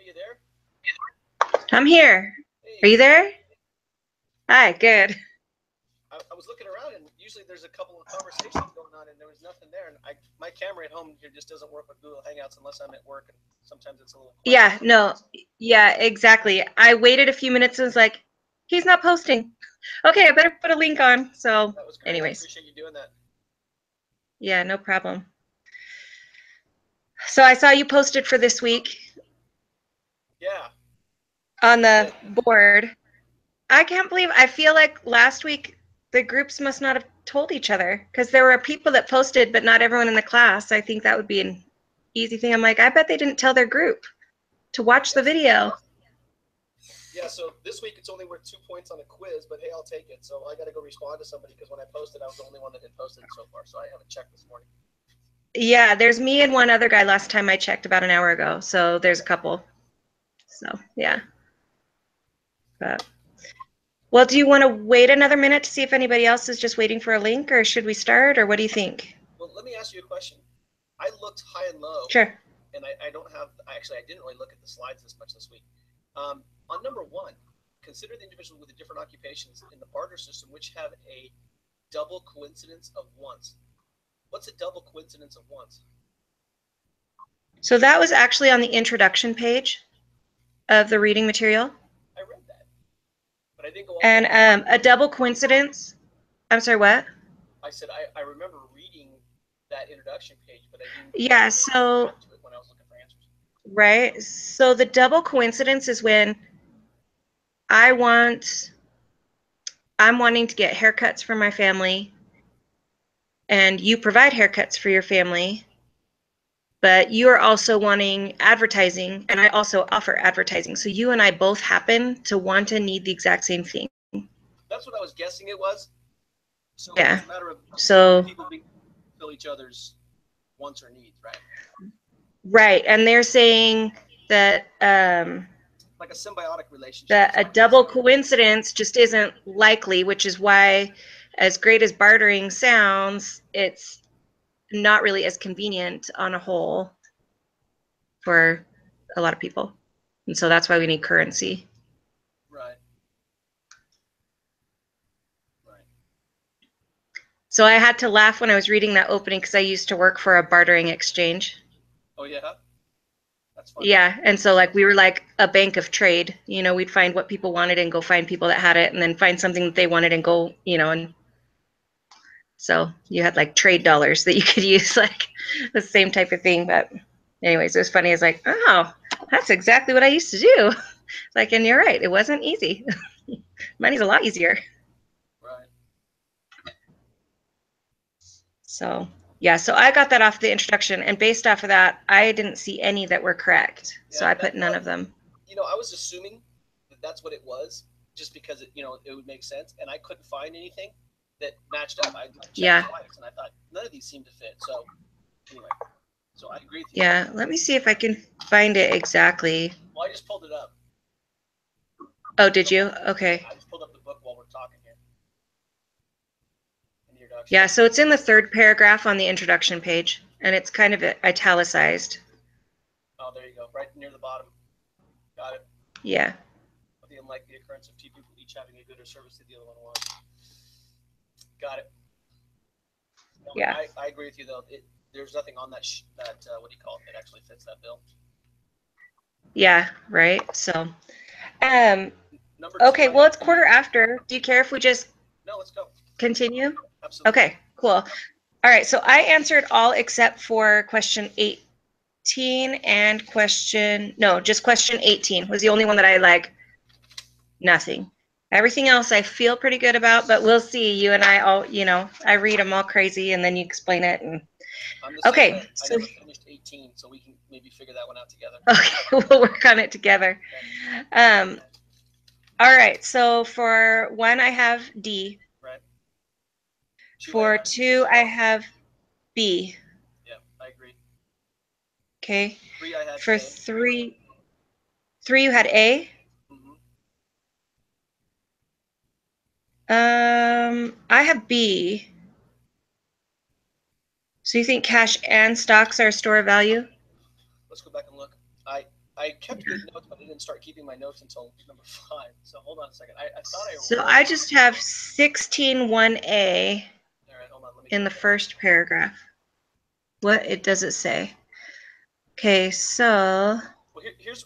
Are you there? I'm here. Are you Hey, there? Hi, good. I was looking around, and usually there's a couple of conversations going on, and there was nothing there. And my camera at home here just doesn't work with Google Hangouts unless I'm at work, and sometimes it's a little quiet. Yeah, no. Yeah, exactly. I waited a few minutes and was like, he's not posting. Okay, I better put a link on. So, That was great. I anyways, appreciate you doing that. yeah, no problem. So I saw you posted for this week Yeah, on I the did. board. I can't believe, I feel like last week the groups must not have told each other because there were people that posted, but not everyone in the class. I think that would be an easy thing. I'm like, I bet they didn't tell their group to I watch the guess. video. Yeah. So this week it's only worth 2 points on a quiz, but hey, I'll take it. So I got to go respond to somebody because when I posted, I was the only one that had posted so far. So I haven't checked this morning. Yeah, there's me and one other guy last time I checked about an hour ago. So there's a Okay. couple. So yeah. Great. But well, do you want to wait another minute to see if anybody else is just waiting for a link, or should we start, or what do you think? Well, let me ask you a question. I looked high and low, Sure. and I don't have. Actually, I didn't really look at the slides this much this week. On number one, consider the individuals with the different occupations in the barter system which have a double coincidence of once. What's a double coincidence of once? So that was actually on the introduction page of the reading material. I read that, but I didn't go all the way And down. a double coincidence. I'm sorry, what? I said I remember reading that introduction page, but I didn't go all Yeah, the way to the so back to it when I was looking for answers. right. So the double coincidence is when I want I'm wanting to get haircuts for my family and you provide haircuts for your family, but you are also wanting advertising and I also offer advertising. So you and I both happen to want and need the exact same thing. That's what I was guessing it was. So Yeah. it's a matter of So people being fill each other's wants or needs, right? right. And they're saying Like a symbiotic relationship that is a how I'm guessing double it. coincidence just isn't likely, which is why as great as bartering sounds, it's not really as convenient on a whole for a lot of people. And so that's why we need currency. Right. Right. So I had to laugh when I was reading that opening because I used to work for a bartering exchange. Oh yeah, that's funny. Yeah, and so like we were like a bank of trade. You know, we'd find what people wanted and go find people that had it, and then find something that they wanted and go, and so you had like trade dollars that you could use, like the same type of thing. But anyways, it was funny. It's like, oh, that's exactly what I used to do. Like, and you're right, it wasn't easy. Money's a lot easier. Right. So yeah, so I got that off the introduction, and based off of that, I didn't see any that were correct. So Yeah. I That put none of them. I was assuming that that's what it was, just because it would make sense, and I couldn't find anything that matched up. I checked Yeah, twice, and I thought none of these seemed to fit. So anyway, so I agree with you. yeah. Let me see if I can find it exactly. Well, I just pulled it up. Oh, did you? Okay. I just pulled up the book while we're talking here in the introduction. Yeah, so it's in the third paragraph on the introduction page, and it's kind of italicized. Oh, there you go, right near the bottom. Got it. Yeah, Of the unlikely occurrence of two people each having a good or service that the other one wants. Got it. No, yeah, I agree with you though. There's nothing on that what do you call it that actually fits that bill. yeah, right. So, um, Number two, okay, I well, have it's B. quarter after. Do you care if we just No, let's go. continue? Absolutely. Okay, cool. All right, so I answered all except for question 18 and just question 18 was the only one that I like nothing. Everything else I feel pretty good about, but we'll see. You and I all, I read them all crazy and then you explain it. And I'm the same okay, way. I so never finished 18, so we can maybe figure that one out together. okay, we'll work on it together. Okay. All right, so for one, I have D. Right. Two, I For have B. two, I have B. Yeah, I agree. Okay. Three, I had For A. three, you had A. Mm-hmm. I have B. So you think cash and stocks are a store of value? Let's go back and look. I I kept good notes, but I didn't start keeping my notes until number 5. So hold on a second. I thought I. So I just have 16(1)(a) All right, hold on. Let me in the first paragraph. What it does it say? Okay, so. Well, here's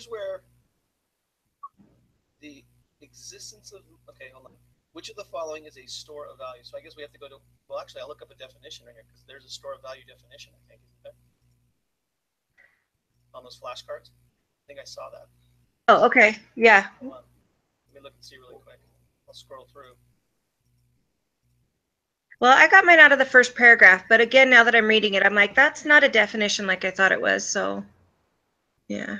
where the existence of. Okay, hold on. Which of the following is a store of value? So I guess we have to go to. Well, actually, I'll look up a definition right here because there's a store of value definition. I think isn't there? On those flashcards. I think I saw that. Oh, okay. Yeah. Hold on. Let me look and see really quick. I'll scroll through. Well, I got mine out of the first paragraph, but again, now that I'm reading it, I'm like, that's not a definition like I thought it was. So, yeah.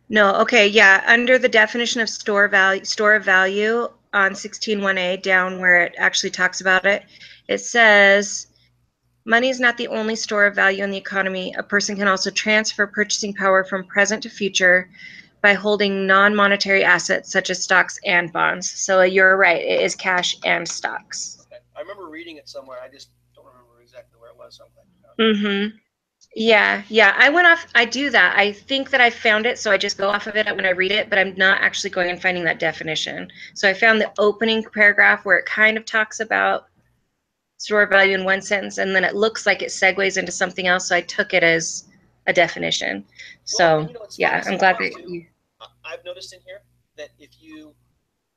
No, okay, yeah. Under the definition of store of value on 16(1)(a), down where it actually talks about it, it says, money is not the only store of value in the economy. A person can also transfer purchasing power from present to future by holding non-monetary assets such as stocks and bonds. So you're right, it is cash and stocks. Okay. I remember reading it somewhere. I just don't remember exactly where it was. So Mm-hmm. Yeah, I do that. I think that I found it, so I just go off of it when I read it, but I'm not actually going and finding that definition. So I found the opening paragraph where it kind of talks about store of value in one sentence, and then it looks like it segues into something else, so I took it as a definition. So, well, yeah, I'm glad that you... I've noticed in here that if you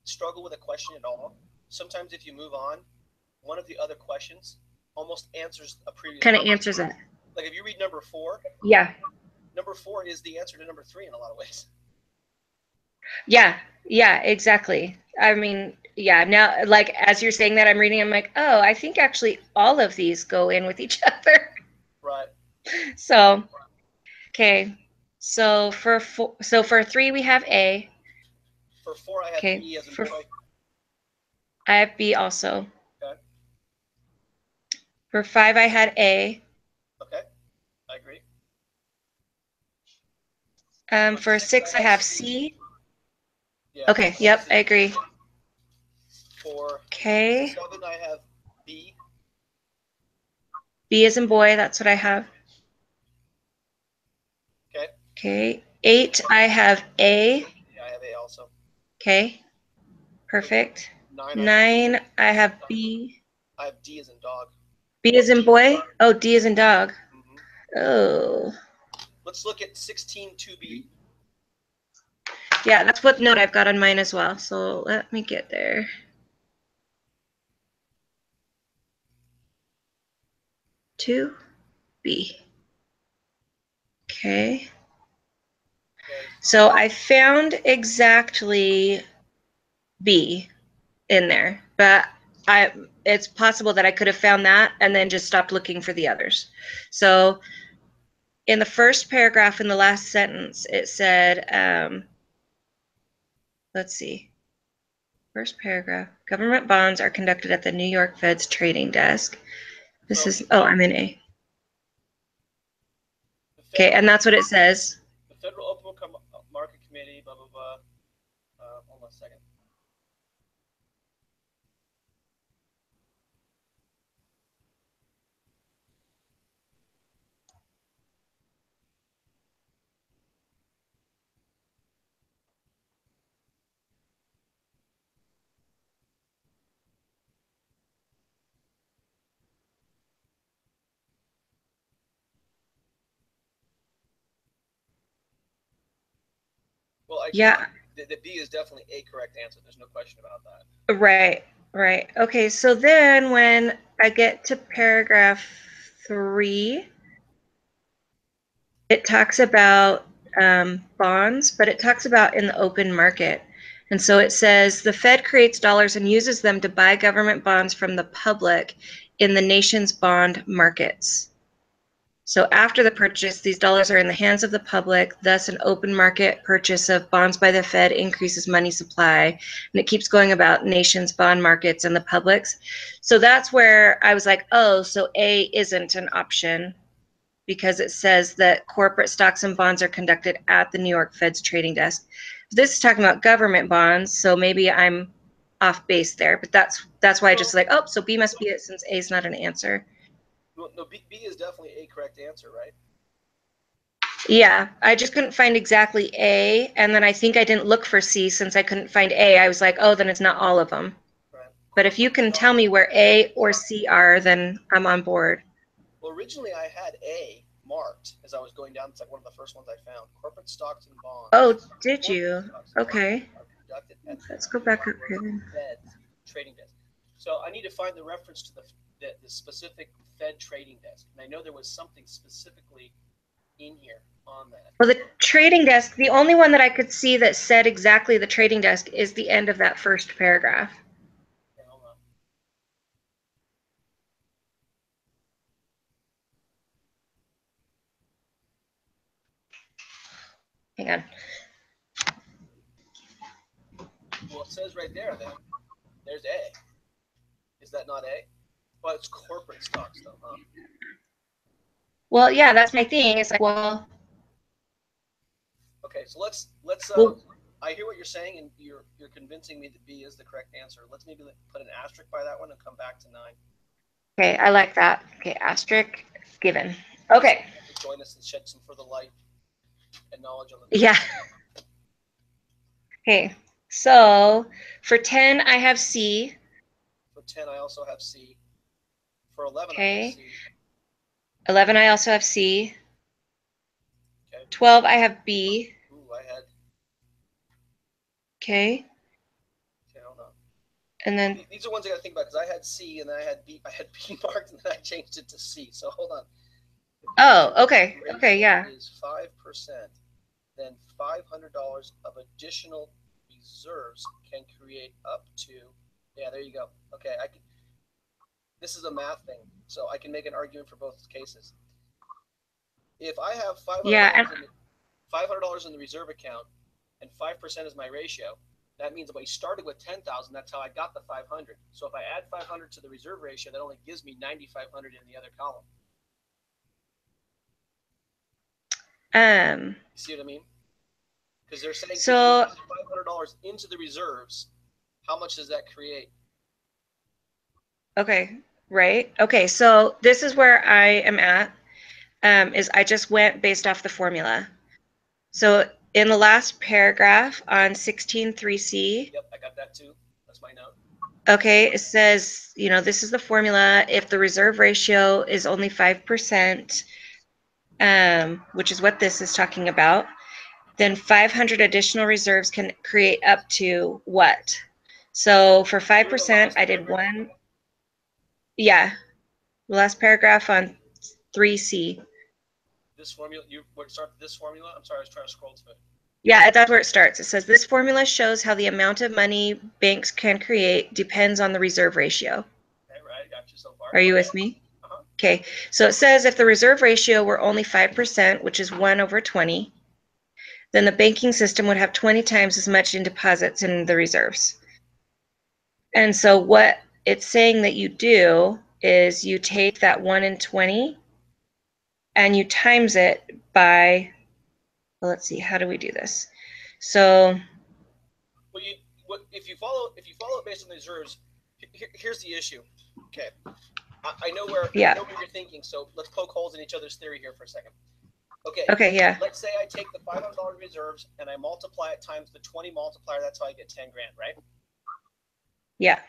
struggle with a question at all, sometimes if you move on, one of the other questions almost answers a previous kind of answers it. Like if you read number 4, yeah, number 4 is the answer to number 3 in a lot of ways. Yeah, exactly. I mean, yeah, now, like, as you're saying that, I'm reading, I'm like, oh, I think actually all of these go in with each other. Right. So, okay. So for 3, we have A. For 4, I have okay. B as in boy. I have B also. Okay. For 5, I had A. Okay, I agree. For 6, I have C. Yeah, okay, yep, I agree. For 7, I have B. B as in boy, that's what I have. Okay. Okay. 8, I have A. Yeah, I have A also. Okay. Perfect. 9, I have B. I have D as in dog. B as in boy? Oh, D as in dog. Mm-hmm. Oh. Let's look at 16(2)B. Yeah, that's what note I've got on mine as well. So let me get there. Two, B. Okay. So I found exactly B in there, but it's possible that I could have found that and then just stopped looking for the others. So in the first paragraph in the last sentence, it said, let's see. First paragraph, government bonds are conducted at the New York Fed's trading desk. This is, oh, I'm in A. Okay, and that's what it says. The Federal Open Market Committee, blah, blah, blah. Hold on a second. Well, yeah. The B is definitely a correct answer. There's no question about that. Right. Okay, so then when I get to paragraph 3, it talks about bonds, but it talks about in the open market. And so it says the Fed creates dollars and uses them to buy government bonds from the public in the nation's bond markets. So after the purchase, these dollars are in the hands of the public. Thus, an open market purchase of bonds by the Fed increases money supply. And it keeps going about nations, bond markets, and the publics. So that's where I was like, oh, so A isn't an option because it says that corporate stocks and bonds are conducted at the New York Fed's trading desk. This is talking about government bonds, so maybe I'm off base there. But that's why I just like, oh, so B must be it since A is not an answer. Well, no, B is definitely a correct answer, right? Yeah, I just couldn't find exactly A, and then I think I didn't look for C since I couldn't find A. I was like, oh, then it's not all of them. Right. But if you can tell me where A or C are, then I'm on board. Well, originally I had A marked as I was going down. It's like one of the first ones I found. Corporate stocks and bonds. Oh, did Corporate you? stocks and bonds Okay. are conducted at Let's go back up here the then. Fed's trading desk. So I need to find the reference to the specific Fed trading desk. And I know there was something specifically in here on that. Well, the trading desk, the only one that I could see that said exactly the trading desk is the end of that first paragraph. Okay, hold on. Hang on. Well, it says right there then. There's A. Is that not A? Well, it's corporate stocks though, huh? Well, yeah, that's my thing. It's like, well, Okay, so let's well, I hear what you're saying, and you're convincing me that B is the correct answer. Let's maybe put an asterisk by that one and come back to 9. okay, I like that. Okay, asterisk given. Okay. Join us and shed some further light and knowledge on the. Yeah. Okay, so for 10, I have C. For 10, I also have C. For 11, Okay. I have C. 11, I also have C. Okay. 12, I have B. Ooh, I had. Okay. Okay, hold on. And then. These are ones I got to think about because I had C and then I had B. I had B marked and then I changed it to C. So hold on. Oh, okay. Okay, yeah. Is 5%, then $500 of additional reserves can create up to. Yeah, there you go. Okay, I can. This is a math thing, so I can make an argument for both cases. If I have $500 in the reserve account and 5% is my ratio, that means if I started with 10,000, that's how I got the 500. So if I add 500 to the reserve ratio, that only gives me 9,500 in the other column. You see what I mean? Because they're saying so $500 into the reserves. How much does that create? Okay, right. Okay, so this is where I am at. Is I just went based off the formula. So in the last paragraph on 16.3c. Yep, I got that too. That's my note. Okay, it says, you know, this is the formula. If the reserve ratio is only 5%, which is what this is talking about, then 500 additional reserves can create up to what? So for 5%, I did one. Yeah, the last paragraph on 3C. This formula, you start with this formula? I'm sorry, I was trying to scroll to it. Yeah, that's where it starts. It says this formula shows how the amount of money banks can create depends on the reserve ratio. Okay, right, got you so far. Are you with me? Okay, so it says if the reserve ratio were only 5%, which is 1 over 20, then the banking system would have 20 times as much in deposits in the reserves. And so what it's saying that you do is you take that 1 in 20 and you times it by, well, let's see, how do we do this? So, well, if you follow it based on the reserves, here's the issue. Okay, I know where you're thinking. So let's poke holes in each other's theory here for a second. Okay. Okay. Yeah. Let's say I take the $500 reserves and I multiply it times the 20 multiplier. That's how I get 10 grand, right? Yeah.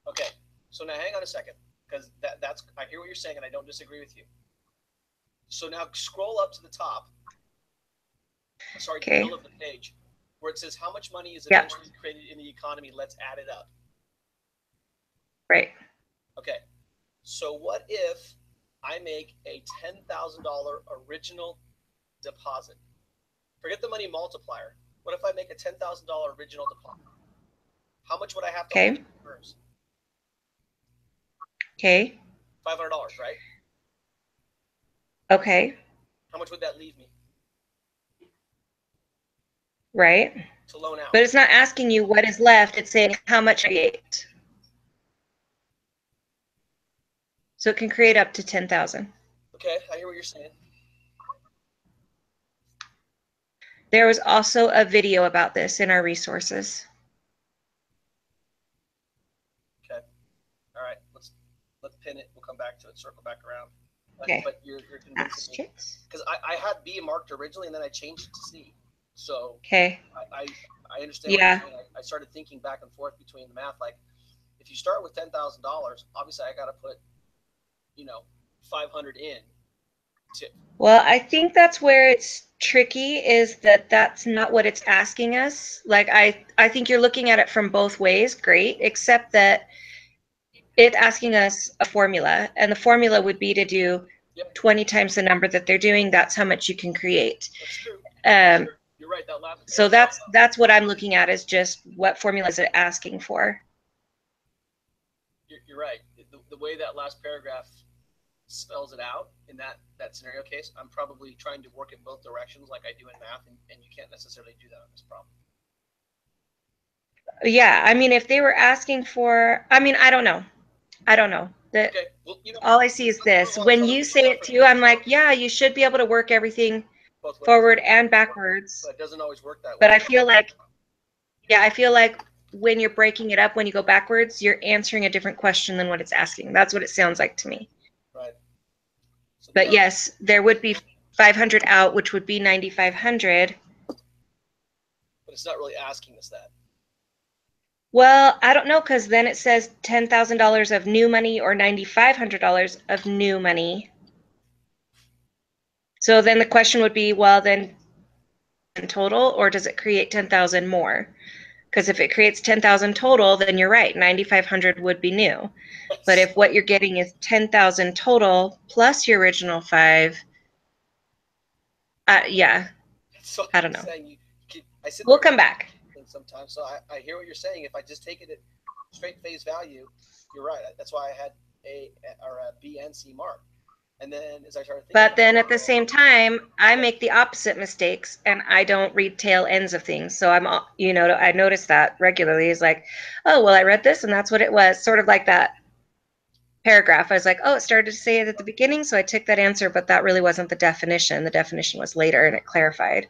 Okay. So now hang on a second, because that's I hear what you're saying and I don't disagree with you. So now scroll up to the top. Sorry, the middle of the page, where it says how much money is eventually created in the economy. Let's add it up. Right. Okay. So what if I make a $10,000 original deposit? Forget the money multiplier. What if I make a $10,000 original deposit? How much would I have to hold in reserves? Okay. $500, right? Okay. How much would that leave me? Right. To loan out. But it's not asking you what is left. It's saying how much create. So it can create up to 10,000. Okay, I hear what you're saying. There was also a video about this in our resources. Okay. All right. Let's pin it. We'll come back to it. Circle back around. Okay. but you're convincing me. Asterisks. Because I had B marked originally, and then I changed it to C. So Okay. I understand Yeah. what you're saying. I started thinking back and forth between the math. Like, if you start with $10,000, obviously I got to put, 500 in. Well, I think that's where it's tricky, is that that's not what it's asking us. Like, I think you're looking at it from both ways, great, except that it's asking us a formula, and the formula would be to do 20 times the number that they're doing. That's how much you can create. That's true. You're right. That last. So that's what I'm looking at, is just what formula is it asking for. You're right. The way that last paragraph spells it out in that scenario case, I'm probably trying to work in both directions like I do in math, and you can't necessarily do that on this problem. Yeah, I mean, if they were asking for, I mean, I don't know. Okay. Well, all I see is this. When you say it too, I'm like, yeah, you should be able to work everything forward and backwards. But it doesn't always work that way. But I feel like, when you're breaking it up, when you go backwards, you're answering a different question than what it's asking. That's what it sounds like to me. Right. So but yes, there would be 500 out, which would be 9,500. But it's not really asking us that. Well, I don't know, because then it says $10,000 of new money or $9,500 of new money. So then the question would be, well, then in total, or does it create 10,000 more? Because if it creates 10,000 total, then you're right, 9,500 would be new. But if what you're getting is 10,000 total plus your original 5, yeah, so I don't know. We'll come back. Sometimes, so I hear what you're saying. If I just take it at straight face value, you're right. That's why I had a B and C marked. And then as I started thinking, but then at the same time, I make the opposite mistakes, and I don't read tail ends of things. So I'm, I notice that regularly. Is like, oh, well, I read this and that's what it was. Sort of like that paragraph. I was like, oh, it started to say it at the beginning, so I took that answer, but that really wasn't the definition. The definition was later, and it clarified.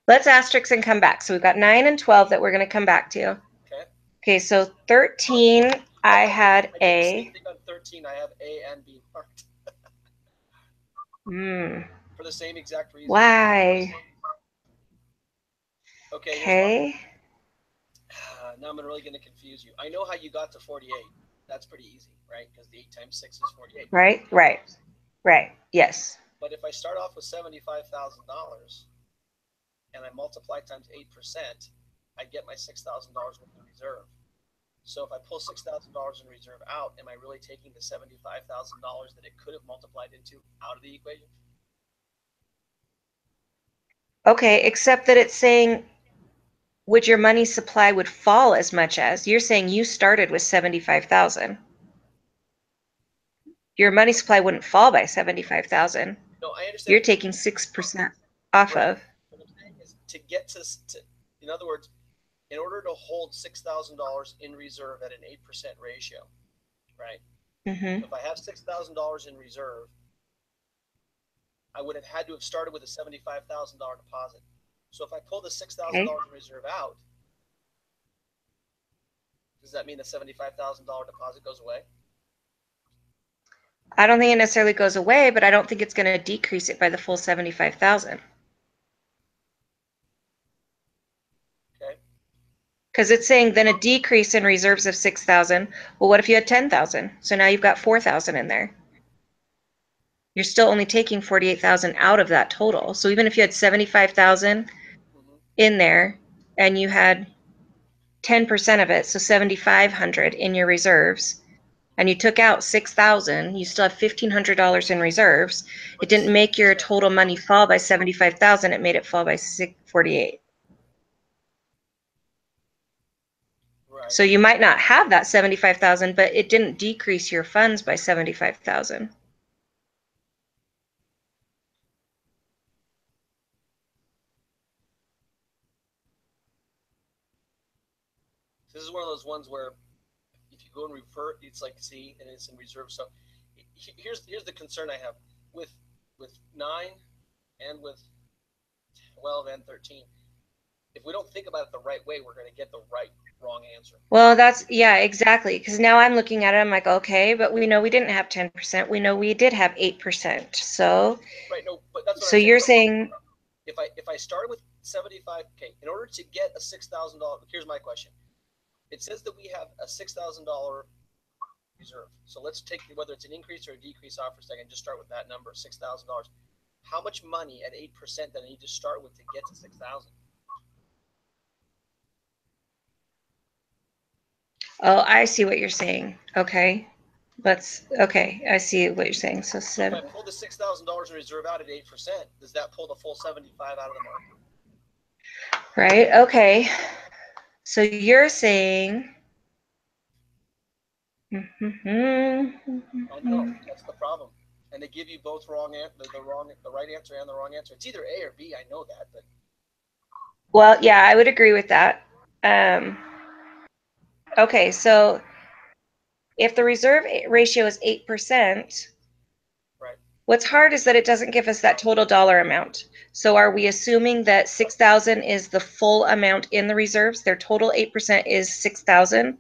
Let's asterisk and come back. So we've got 9 and 12 that we're going to come back to. Okay, so 13, I had A. On 13, I have A and B marked. For the same exact reason. Why? Okay. Now I'm really going to confuse you. I know how you got to 48. That's pretty easy, right? Because the 8 times 6 is 48. Right. Yes. But if I start off with $75,000 and I multiply times 8%, I get my $6,000 worth of reserve. So if I pull $6,000 in reserve out, am I really taking the $75,000 that it could have multiplied into out of the equation? Okay, except that it's saying, would your money supply would fall as much as? You're saying you started with 75,000. Your money supply wouldn't fall by 75,000. No, I understand. You're taking 6% off of. What I'm saying is to get to, in other words, in order to hold $6,000 in reserve at an 8% ratio, right? Mm-hmm. If I have $6,000 in reserve, I would have had to have started with a $75,000 deposit. So if I pull the $6,000 in reserve out, does that mean the $75,000 deposit goes away? I don't think it necessarily goes away, but I don't think it's going to decrease it by the full 75,000. Okay. Because it's saying then a decrease in reserves of 6,000. Well, what if you had 10,000? So now you've got 4,000 in there. You're still only taking 48,000 out of that total. So even if you had 75,000 in there and you had 10% of it, so 7,500 in your reserves, and you took out 6,000, you still have $1,500 in reserves. It didn't make your total money fall by 75,000. It made it fall by 48. Right. So you might not have that 75,000, but it didn't decrease your funds by 75,000. This is one of those ones where if you go and revert, it's like C and it's in reserve. So here's the concern I have with 9 and with 12 and 13. If we don't think about it the right way, we're going to get the right wrong answer. Well, that's, yeah, exactly. Because now I'm looking at it, I'm like, okay, but we know we didn't have 10%. We know we did have 8%. So, Right. No, but that's what so I'm saying. you're saying, If I start with 75, okay, in order to get a $6,000, here's my question. It says that we have a $6,000 reserve. So let's take whether it's an increase or a decrease off for a second. Just start with that number, $6,000. How much money at 8% that I need to start with to get to 6,000? oh, I see what you're saying. Okay. Okay, I see what you're saying. So So if I 7, pull the $6,000 in reserve out at 8%, does that pull the full 75 out of the market? right? Okay. So you're saying, I know that's the problem, and they give you both wrong, the right answer and the wrong answer. It's either A or B. I know that, but well, yeah, I would agree with that. Okay, so if the reserve ratio is 8%, right. what's hard is that it doesn't give us that total dollar amount. So are we assuming that 6,000 is the full amount in the reserves? Their total 8% is 6,000.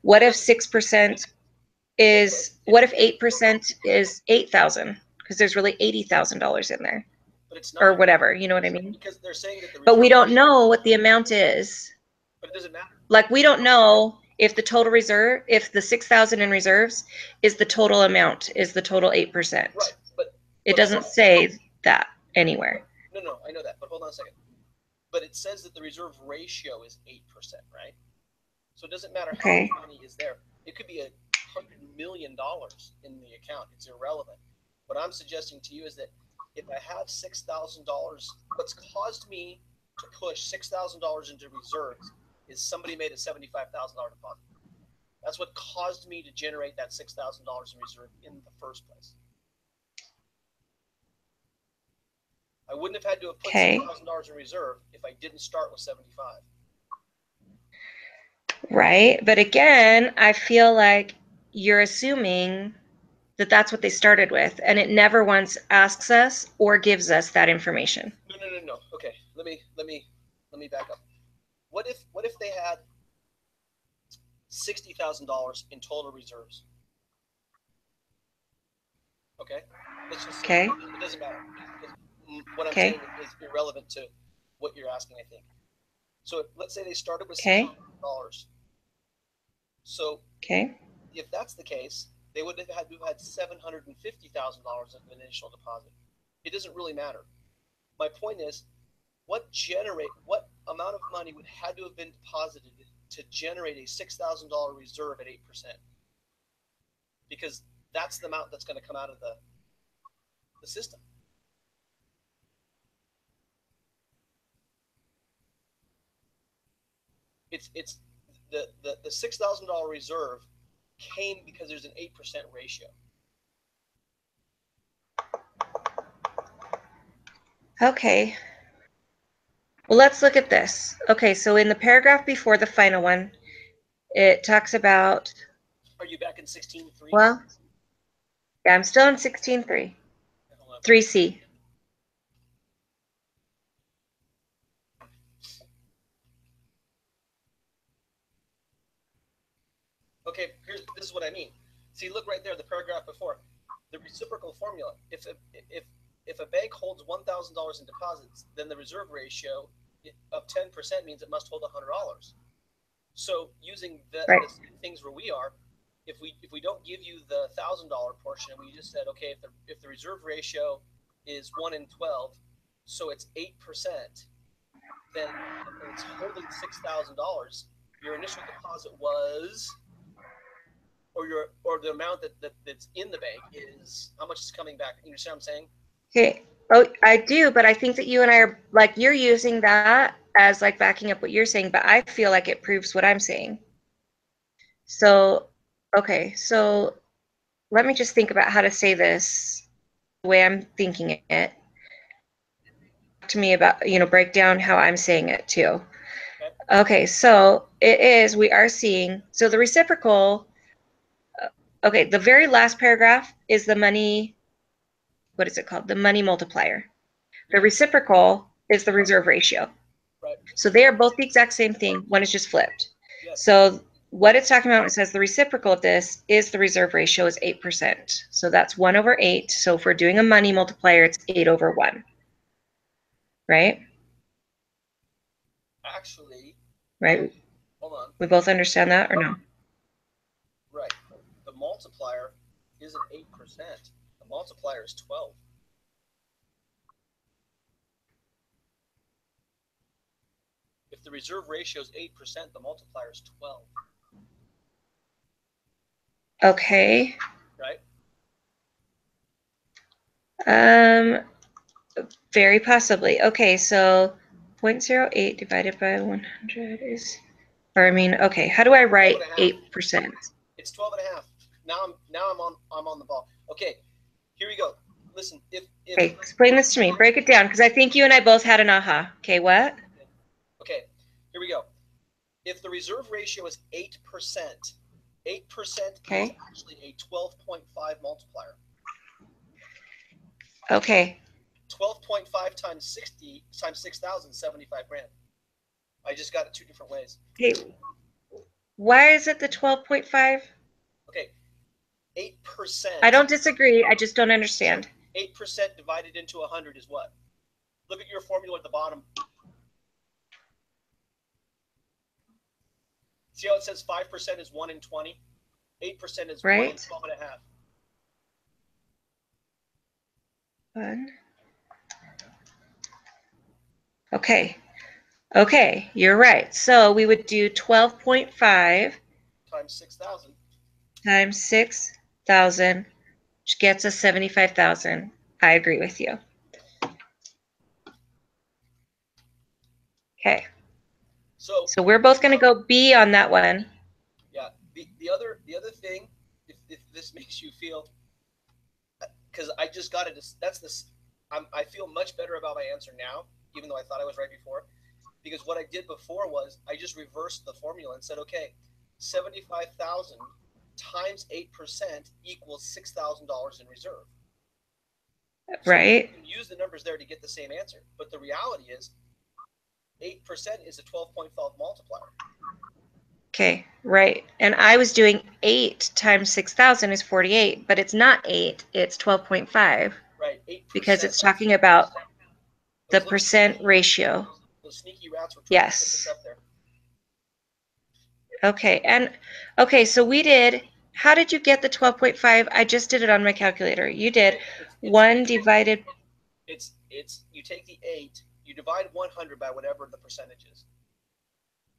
What if 6% is, what if 8% is 8,000? Because there's really $80,000 in there, But it's or not, whatever, you know what I mean? because they're saying that the But reserve, we don't know what the amount is. but it doesn't matter. Like, we don't know if the total reserve, if the 6,000 in reserves is the total amount, is the total 8%. Right, but It doesn't say that anywhere. no, I know that, but hold on a second. But it says that the reserve ratio is 8%, right? So it doesn't matter how much money is there. It could be $100 million in the account. It's irrelevant. What I'm suggesting to you is that if I have $6,000, what's caused me to push $6,000 into reserves is somebody made a $75,000 deposit. That's what caused me to generate that $6,000 in reserve in the first place. I wouldn't have had to have put $6,000 in reserve if I didn't start with 75. Right. But again, I feel like you're assuming that that's what they started with, and it never once asks us or gives us that information. No. Okay, let me back up. What if they had $60,000 in total reserves? Okay, let's just say it doesn't matter. What I'm saying is irrelevant to what you're asking, I think. So let's say they started with $6,000. So if that's the case, they would have had to have had $750,000 of an initial deposit. It doesn't really matter. My point is, what amount of money would have to have been deposited to generate a $6,000 reserve at 8%? Because that's the amount that's going to come out of the system. It's the $6,000 reserve came because there's an 8% ratio. Okay. Well, let's look at this. Okay, so in the paragraph before the final one, it talks about. Are you back in 16.3? Well, yeah, I'm still in 16.3. 3C. Okay, this is what I mean. See, look right there, the paragraph before. The reciprocal formula. If a bank holds $1,000 in deposits, then the reserve ratio of 10% means it must hold $100. So using the things where we are, if we don't give you the $1,000 portion, we just said, okay, if the reserve ratio is 1 in 12, so it's 8%, then it's holding $6,000. Your initial deposit was, or the amount that's in the bank is how much is coming back. You understand what I'm saying? Okay. Oh, I do, but I think that you and I are, like, you're using that as like backing up what you're saying, but I feel like it proves what I'm saying. So, okay, so let me just think about how to say this the way I'm thinking it. To me about, break down how I'm saying it too. Okay, so we are seeing, so the reciprocal, okay, the very last paragraph is the money, what is it called? The money multiplier. The reciprocal is the reserve ratio. Right. So they are both the exact same thing. One is just flipped. Yes. So what it's talking about, it says the reciprocal of this is the reserve ratio is 8%. So that's 1 over 8. So if we're doing a money multiplier, it's 8 over 1. Right? Actually, Right? hold on. We both understand that or no? Right. The multiplier isn't 8%. The multiplier is 12. If the reserve ratio is 8%, the multiplier is 12. Okay. Right? Very possibly. Okay, so 0.08 divided by 100 is, or I mean, okay, how do I write 8%? It's 12 and a half. Now I'm on the ball. Okay, here we go. Listen, if Okay, explain this to me. Break it down, because I think you and I both had an aha. Okay, what? Okay, here we go. If the reserve ratio is 8%, 8% Okay. is actually a 12.5 multiplier. Okay. 12.5 times 60 times 6,000, 75 grand. I just got it two different ways. Okay. Why is it the 12.5? Okay, 8%. I don't disagree. I just don't understand. 8% divided into 100 is what? Look at your formula at the bottom. See how it says 5% is 1 in 20? 8% is 1 in 12 and a half. 1. Okay. Okay, you're right. So we would do 12.5 times 6,000 times 6,000, which gets us 75,000. I agree with you. Okay. So we're both going to go B on that one. Yeah. The other thing, if this makes you feel, because I just got it. That's this. I feel much better about my answer now, even though I thought I was right before. Because what I did before was I just reversed the formula and said, okay, 75,000 times 8% equals $6,000 in reserve. So right. you can use the numbers there to get the same answer. But the reality is 8% is a 12.5 multiplier. Okay, right. And I was doing 8 times 6,000 is 48, but it's not 8, it's 12.5. Right, 8%. Because it's talking about the percent ratio. Those sneaky rats were trying to yes. put this up there. Okay, and okay, so we did, how did you get the 12.5? I just did it on my calculator. You did it's 1 divided. It's you take the 8, you divide 100 by whatever the percentage is.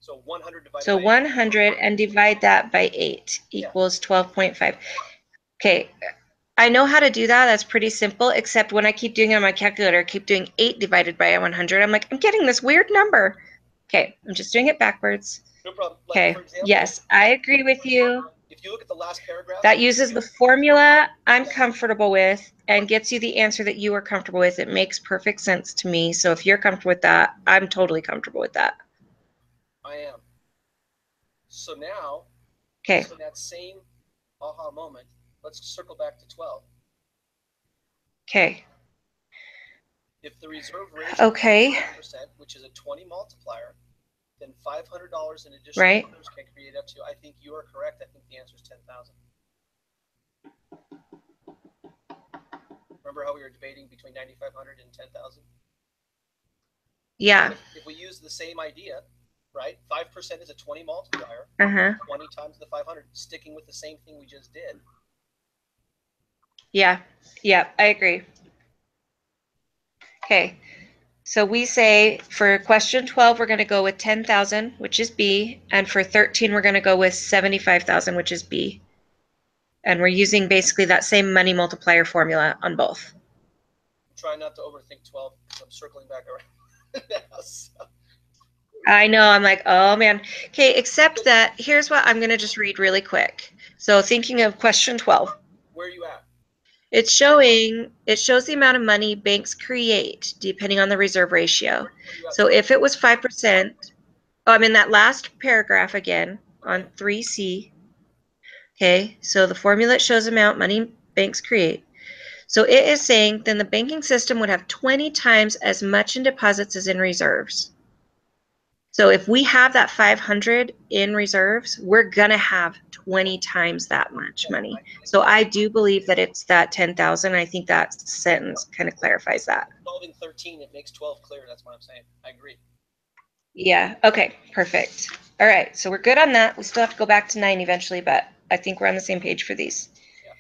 So 100 divided so by 100 and divide that by 8 equals 12.5. Okay, I know how to do that. That's pretty simple, except when I keep doing it on my calculator, I keep doing 8 divided by 100. I'm like, I'm getting this weird number. Okay, I'm just doing it backwards. No problem. Okay, for example, yes, I agree with you. If you look at the last paragraph, that uses the formula I'm comfortable with and gets you the answer that you are comfortable with. It makes perfect sense to me. So if you're comfortable with that, I'm totally comfortable with that. I am. So now, okay. So that same aha moment, let's circle back to 12. Okay. If the reserve ratio okay. is 5%, which is a 20 multiplier, then $500 in additional right. reserves can create up to, I think you are correct, I think the answer is 10,000. Remember how we were debating between 9,500 and 10,000? Yeah. If we use the same idea, right? 5% is a 20 multiplier. 20 times the 500, sticking with the same thing we just did. Yeah. Yeah, I agree. Okay. So we say for question 12, we're going to go with 10,000, which is B. And for 13, we're going to go with 75,000, which is B. And we're using basically that same money multiplier formula on both. I'm trying not to overthink 12 because I'm circling back around now. So. I know, I'm like, oh man. Okay, except that here's what I'm going to just read really quick. So thinking of question 12. Where are you at? It shows the amount of money banks create depending on the reserve ratio. So if it was 5%, I'm in that last paragraph again on 3C. Okay, so the formula shows amount money banks create. So it is saying then the banking system would have 20 times as much in deposits as in reserves. So if we have that 500 in reserves, we're gonna have 20 times that much money. So I do believe that it's that 10,000. I think that sentence kind of clarifies that. Solving 13, it makes 12 clear. That's what I'm saying. I agree. Yeah, okay, perfect. All right, so we're good on that. We still have to go back to 9 eventually, but I think we're on the same page for these. Yeah.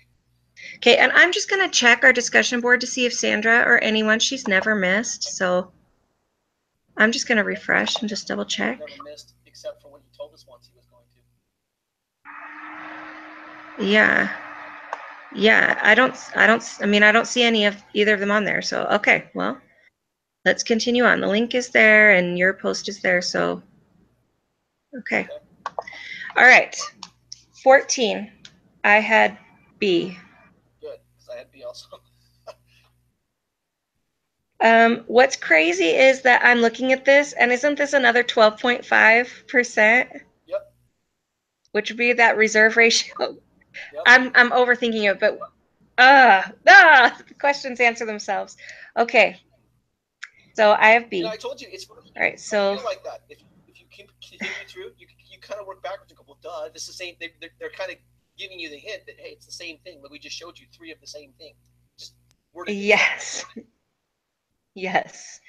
Okay, and I'm just gonna check our discussion board to see if Sandra or anyone, she's never missed, so I'm just gonna refresh and just double check. Never missed, except for when he told us once he was going to. Yeah. Yeah, I don't see any of either of them on there. So, okay, well, let's continue on. The link is there and your post is there. So, okay. All right. 14. I had B. Good, because I had B also. What's crazy is that I'm looking at this, and isn't this another 12.5%? Yep. Which would be that reserve ratio. Yep. I'm overthinking it, but the questions answer themselves. Okay. So I have B. You know, I told you it's funny. All right, so feel like that. If you continue through, you kind of work backwards and go, well, duh, this is the same. They're kind of giving you the hint that, hey, it's the same thing. But we just showed you 3 of the same thing. Just worded yes. Yes.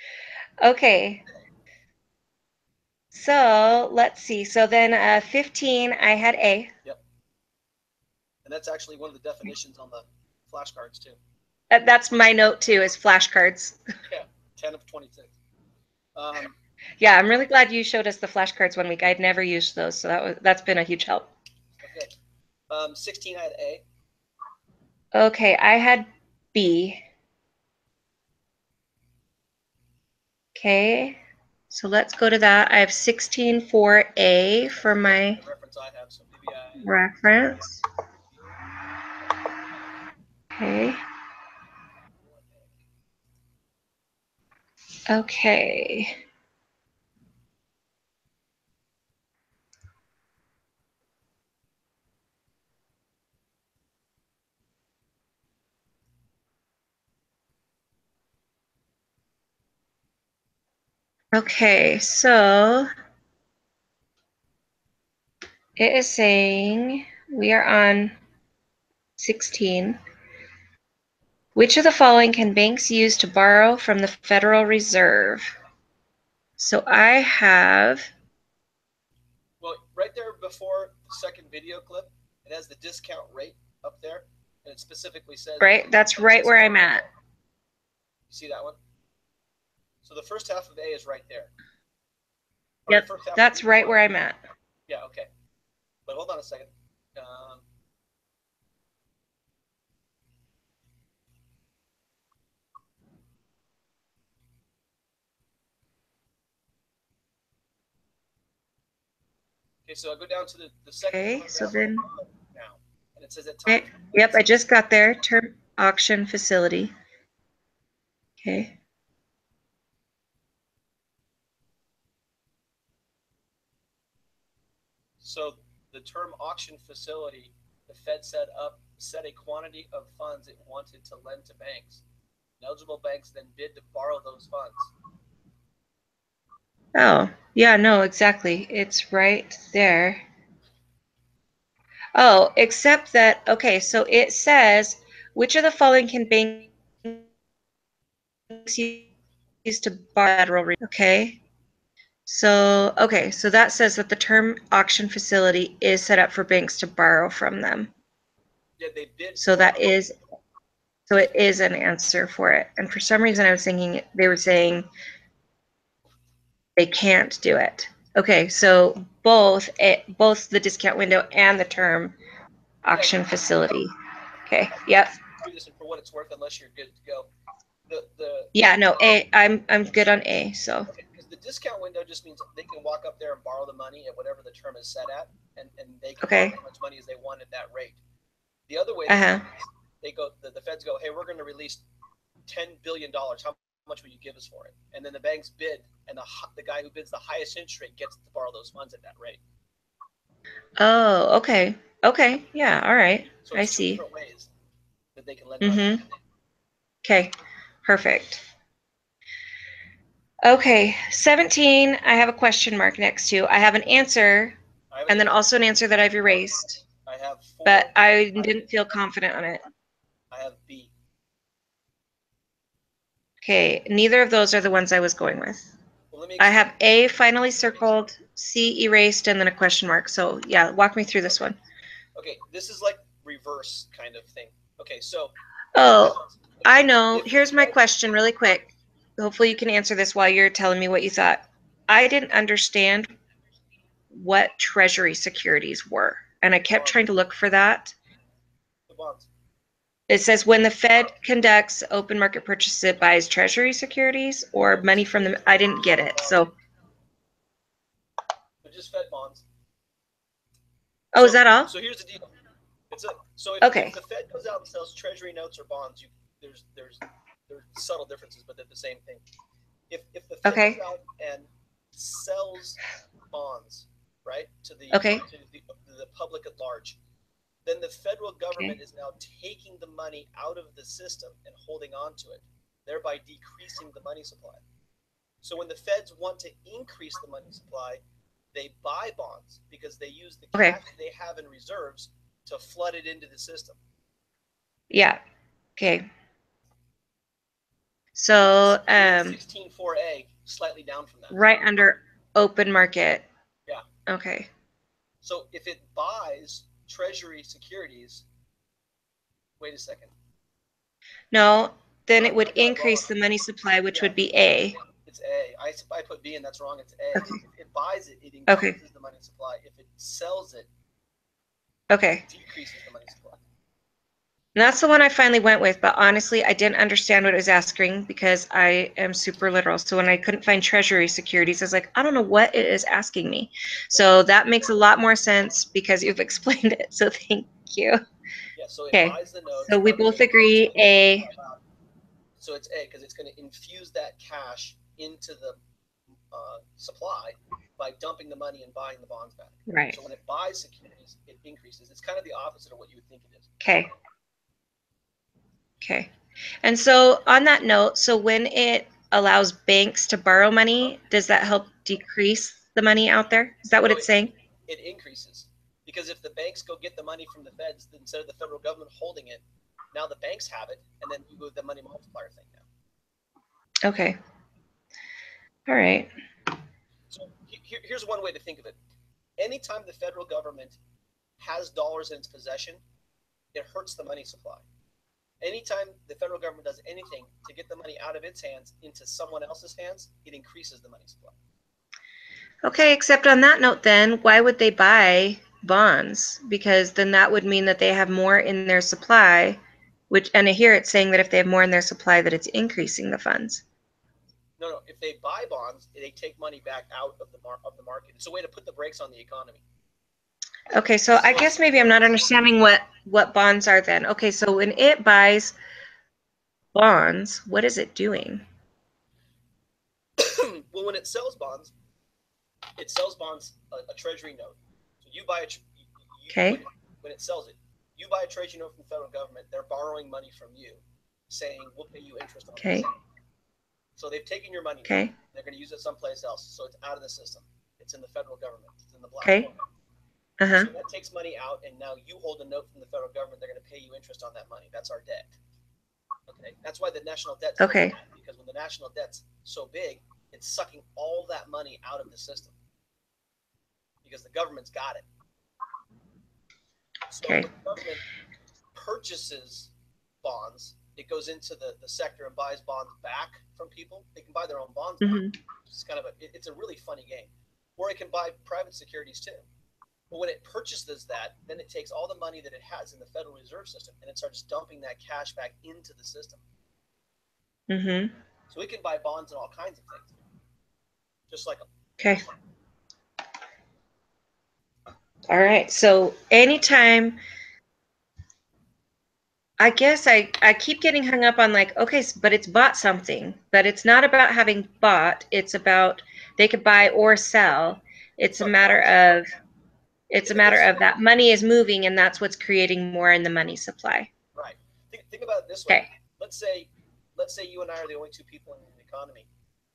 Okay. So let's see. So then 15, I had A. Yep. And that's actually one of the definitions on the flashcards too. That's my note too, is flashcards. Yeah, 10 of 26. Yeah, I'm really glad you showed us the flashcards one week. I'd never used those, so that's been a huge help. Okay. 16, I had A. Okay, I had B. Okay, so let's go to that. I have 16 for A for my reference I have, so maybe reference. Okay. Okay. Okay, so it is saying we are on 16. Which of the following can banks use to borrow from the Federal Reserve? So I have. Well, right there before the second video clip, it has the discount rate up there, and it specifically says. Right, that's right where I'm at. You see that one? So the first half of A is right there. Yep, that's right where I'm at. Yeah, okay. But hold on a second. Okay, so I go down to the second. Okay, so then. Now, and it says at Okay, yep, I just got there. Term auction facility. Okay. So the term auction facility, the Fed set a quantity of funds it wanted to lend to banks. And eligible banks then bid to borrow those funds. Oh, yeah, no, exactly. It's right there. Oh, except that, okay, so it says, which of the following can banks use to borrow federal? Okay. So, okay, so that says that the term auction facility is set up for banks to borrow from them. Yeah, they bid. So so it is an answer for it. And for some reason I was thinking they were saying they can't do it. Okay, so both the discount window and the term auction facility. Okay, yep. Do this, and for what it's worth, unless you're good to go. Yeah, no, I'm good on A. So. Because the discount window just means they can walk up there and borrow the money at whatever the term is set at, and they can borrow as much money as they want at that rate. The other way, they go, the feds go, hey, we're going to release $10 billion. How much will you give us for it? And then the banks bid, and the guy who bids the highest interest rate gets to borrow those funds at that rate. Oh, okay. Okay, yeah, all right. So I see. Different ways that they can lend money. Okay, perfect. Okay, 17, I have a question mark next to. I have an answer, and then also an answer that I've erased. I have 4. But I didn't feel confident on it. I have B. Okay, neither of those are the ones I was going with. Well, I have A finally circled, C erased, and then a question mark. So yeah, walk me through this one. Okay, this is like reverse kind of thing. Okay, so. Oh, I know. Here's my question really quick. Hopefully you can answer this while you're telling me what you thought. I didn't understand what treasury securities were, and I kept trying to look for that. The bonds. It says when the Fed conducts open market purchases, it buys treasury securities or money from them. I didn't get it. So. They're just Fed bonds. Oh, is that all? So here's the deal. So if the Fed goes out and sells treasury notes or bonds, there's subtle differences, but they're the same thing. If the Fed goes out and sells bonds, right, to the public at large, then the federal government is now taking the money out of the system and holding on to it, thereby decreasing the money supply. So when the Feds want to increase the money supply, they buy bonds because they use the cash they have in reserves to flood it into the system. Yeah. Okay. So 16.4a, slightly down from that. Right under open market. Yeah. Okay. So if it buys treasury securities, wait a second. No, then it would increase the money supply, which would be A. It's A. I put B and that's wrong. It's A. Okay. If it buys it, it increases the money supply. If it sells it, it decreases the money supply. And that's the one I finally went with, but honestly, I didn't understand what it was asking because I am super literal. So when I couldn't find treasury securities, I was like, I don't know what it is asking me. So that makes a lot more sense because you've explained it. So thank you. Yeah, so it buys the notes. So we both agree A. So it's A because it's going to infuse that cash into the supply by dumping the money and buying the bonds back. Right. So when it buys securities, it increases. It's kind of the opposite of what you would think it is. Okay. Okay. And so on that note, so when it allows banks to borrow money, does that help decrease the money out there? Is that what it's saying? It increases. Because if the banks go get the money from the Feds instead of the federal government holding it, now the banks have it, and then you go with the money multiplier thing now. Okay. All right. So here's one way to think of it. Anytime the federal government has dollars in its possession, it hurts the money supply. Anytime the federal government does anything to get the money out of its hands into someone else's hands, it increases the money supply. Okay, except on that note then, why would they buy bonds? Because then that would mean that they have more in their supply, and here it's saying that if they have more in their supply, that it's increasing the funds. No. If they buy bonds, they take money back out of the market. It's a way to put the brakes on the economy. Okay, so I guess maybe I'm not understanding what bonds are then. Okay, so when it buys bonds, what is it doing? Well, when it sells bonds a treasury note. So you buy when it sells it, you buy a treasury note from the federal government. They're borrowing money from you, saying we'll pay you interest on this. So they've taken your money. They're going to use it someplace else. So it's out of the system. It's in the federal government. It's in the black market. So that takes money out, and now you hold a note from the federal government. They're going to pay you interest on that money. That's our debt. Okay, that's why the national debt. Because when the national debt's so big, it's sucking all that money out of the system because the government's got it. So when the government purchases bonds, it goes into the sector and buys bonds back from people. They can buy their own bonds back. It's kind of it's a really funny game. Or it can buy private securities too. But when it purchases that, then it takes all the money that it has in the Federal Reserve System and it starts dumping that cash back into the system. So it can buy bonds and all kinds of things, just like them. Okay. All right. So anytime, I guess I keep getting hung up on like, okay, but it's bought something, but it's not about having bought. It's about they could buy or sell. It's a matter of that money is moving, and that's what's creating more in the money supply. Right. Think about it this way. Let's say you and I are the only two people in the economy.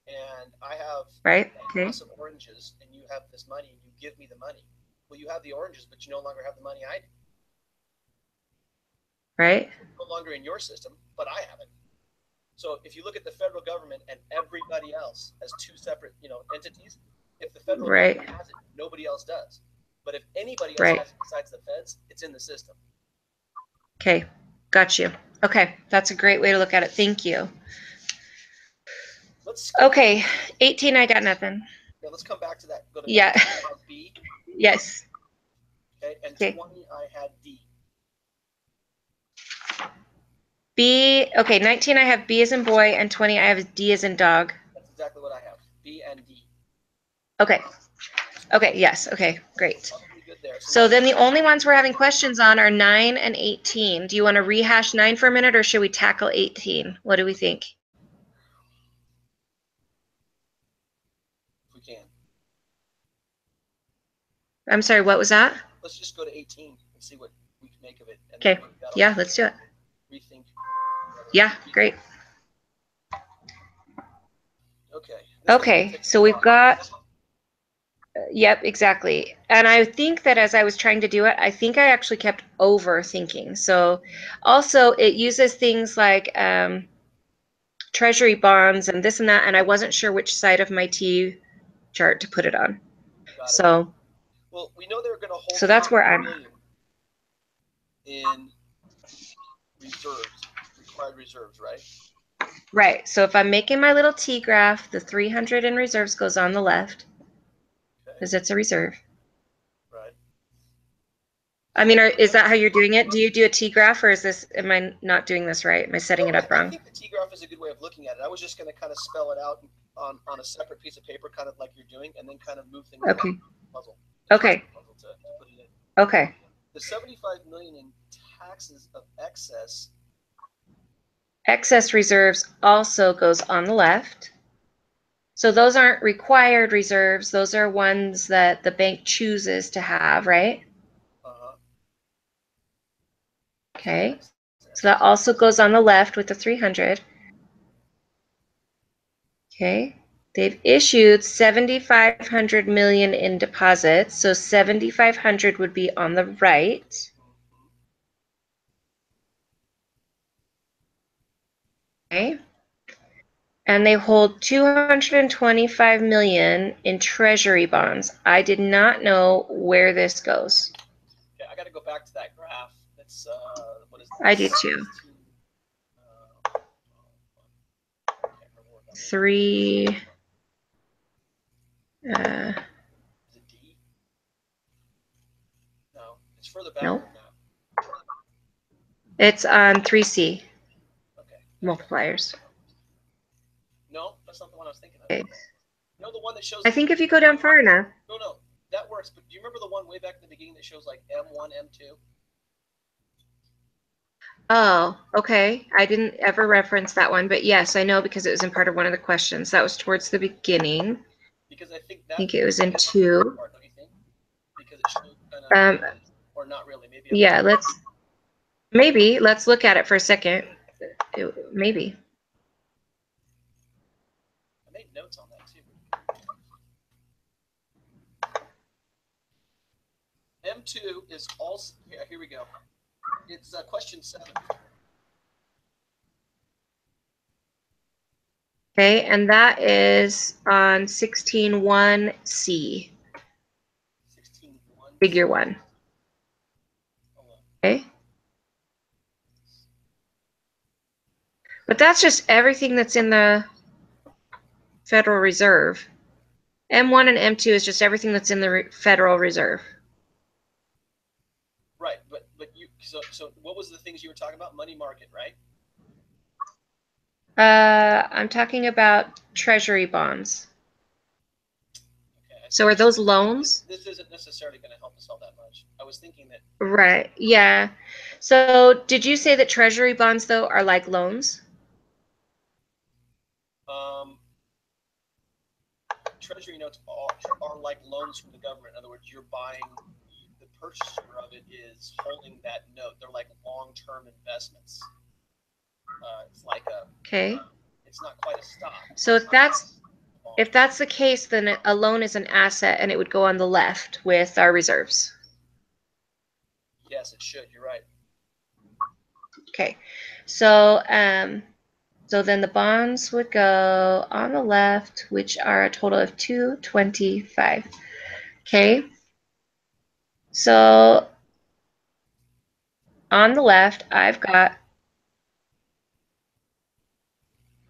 and I have Right. a Okay. house of oranges, and you have this money, and you give me the money. Well, you have the oranges, but you no longer have the money I do. Right. It's no longer in your system, but I have it. So if you look at the federal government and everybody else as two separate, entities, if the federal Right. government has it, nobody else does. But if anybody else Right. has it besides the feds, it's in the system. Okay. Got you. Okay. That's a great way to look at it. Thank you. Let's skip. Okay. 18, I got nothing. Yeah, let's come back to that. Go to 19. Yeah. I had B. Yes. Okay, and Okay. 20, I had D. B. Okay. 19, I have B as in boy, and 20, I have D as in dog. That's exactly what I have. B and D. Okay. Okay. Yes. Okay. Great. Probably good there. So then the only ones we're having questions on are 9 and 18. Do you want to rehash 9 for a minute, or should we tackle 18? What do we think? If we can. I'm sorry, what was that? Let's just go to 18 and see what we can make of it. And Okay. Yeah, let's do it. Rethink. Yeah, great. Okay. Okay, so we've got, yep, exactly. And I think that as I was trying to do it, I think I actually kept overthinking. So also it uses things like treasury bonds and this and that, and I wasn't sure which side of my T chart to put it on. So, well, we know they're going to hold. So that's where I'm in reserves, required reserves, right? Right. So if I'm making my little T graph, the 300 in reserves goes on the left because it's a reserve. Right. I mean, is that how you're doing it? Do you do a T graph, or am I not doing this right? Am I setting it up wrong? I think the T graph is a good way of looking at it. I was just going to kind of spell it out on a separate piece of paper, kind of like you're doing, and then kind of move things. Okay. Puzzle. Okay. Okay. The 75 million in taxes of excess. Excess reserves also goes on the left. So those aren't required reserves. Those are ones that the bank chooses to have, right? Okay. So that also goes on the left with the 300. Okay. They've issued 7,500 million in deposits. So 7,500 would be on the right. Okay. And they hold 225 million in treasury bonds. I did not know where this goes. Yeah, I got to go back to that graph. That's what is that? I do too. 3. Is it D? No, it's further back. Nope. It's on 3C. Okay. Multipliers. No, that's not the one I was thinking of. Okay. No, the one that shows. I think if you go down far enough. No, that works. But do you remember the one way back in the beginning that shows like M1, M2? Oh, okay. I didn't ever reference that one, but yes, I know because it was in part of one of the questions. That was towards the beginning. Because I think it was in 2. Part, don't you think? Because it shows kind of, or not really. Maybe. Yeah, let's look at it for a second. Maybe. I made notes on that too. M2 is also here we go. It's question 7. Okay, and that is on 16.1C. 16.1. Figure 1. Okay. But that's just everything that's in the Federal Reserve. M1 and M2 is just everything that's in the Federal Reserve. Right, but you so what was the things you were talking about? Money market, right? I'm talking about treasury bonds. Okay. So are those loans? This isn't necessarily going to help us all that much. I was thinking that. Right. Yeah. So did you say that treasury bonds though are like loans? Treasury notes are like loans from the government. In other words, you're buying. The purchaser of it is holding that note. They're like long-term investments. It's like a. Okay. It's not quite a stock. So if that's If that's the case, then a loan is an asset and it would go on the left with our reserves. Yes, it should. You're right. Okay. So, so then the bonds would go on the left, which are a total of 225. Okay. So on the left, I've got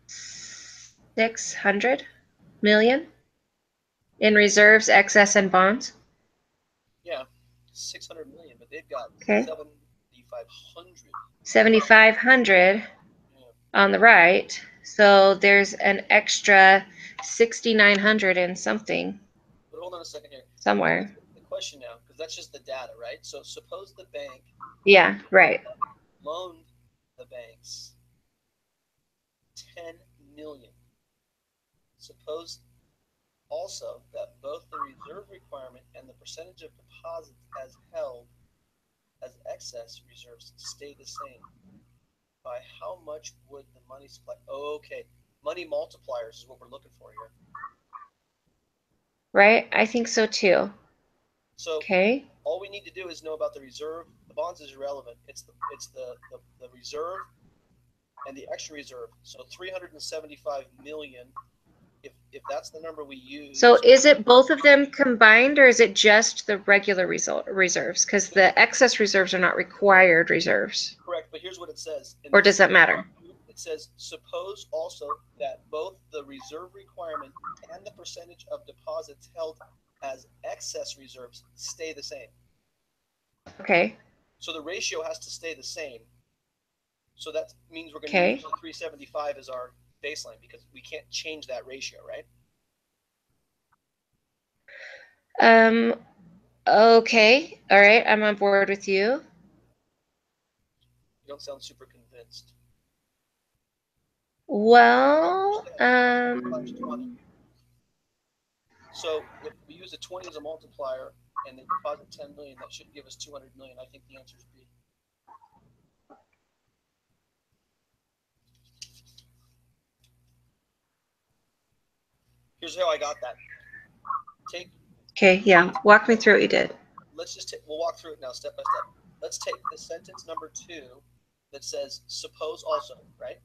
600 million in reserves, excess, and bonds. Yeah, 600 million, but they've got Okay. 7,500. 7,500 on the right. So there's an extra 6,900 in something. But hold on a second here. Somewhere. The question now, because that's just the data, right? So suppose the bank. Yeah, right. Loaned the banks 10 million. Suppose also that both the reserve requirement and the percentage of deposits as held as excess reserves stay the same. By how much would the money supply? Oh, okay. Money multipliers is what we're looking for here. Right? I think so too. So okay. All we need to do is know about the reserve. The bonds is irrelevant. It's the reserve and the extra reserve. So 375 million. If that's the number we use. So is it both of them combined, or is it just the regular reserves? Because the excess reserves are not required reserves. Correct, but here's what it says. Or does that matter? It says, suppose also that both the reserve requirement and the percentage of deposits held as excess reserves stay the same. Okay. So the ratio has to stay the same. So that means we're going to use 375 as our baseline because we can't change that ratio, right? Okay. All right. I'm on board with you. You don't sound super convinced. Well, so if we use a 20 as a multiplier and they deposit 10 million, that should give us 200 million. I think the answer is B. Here's how I got that. Okay, yeah. Walk me through what you did. We'll walk through it now step by step. Let's take the sentence number 2 that says, suppose also, right?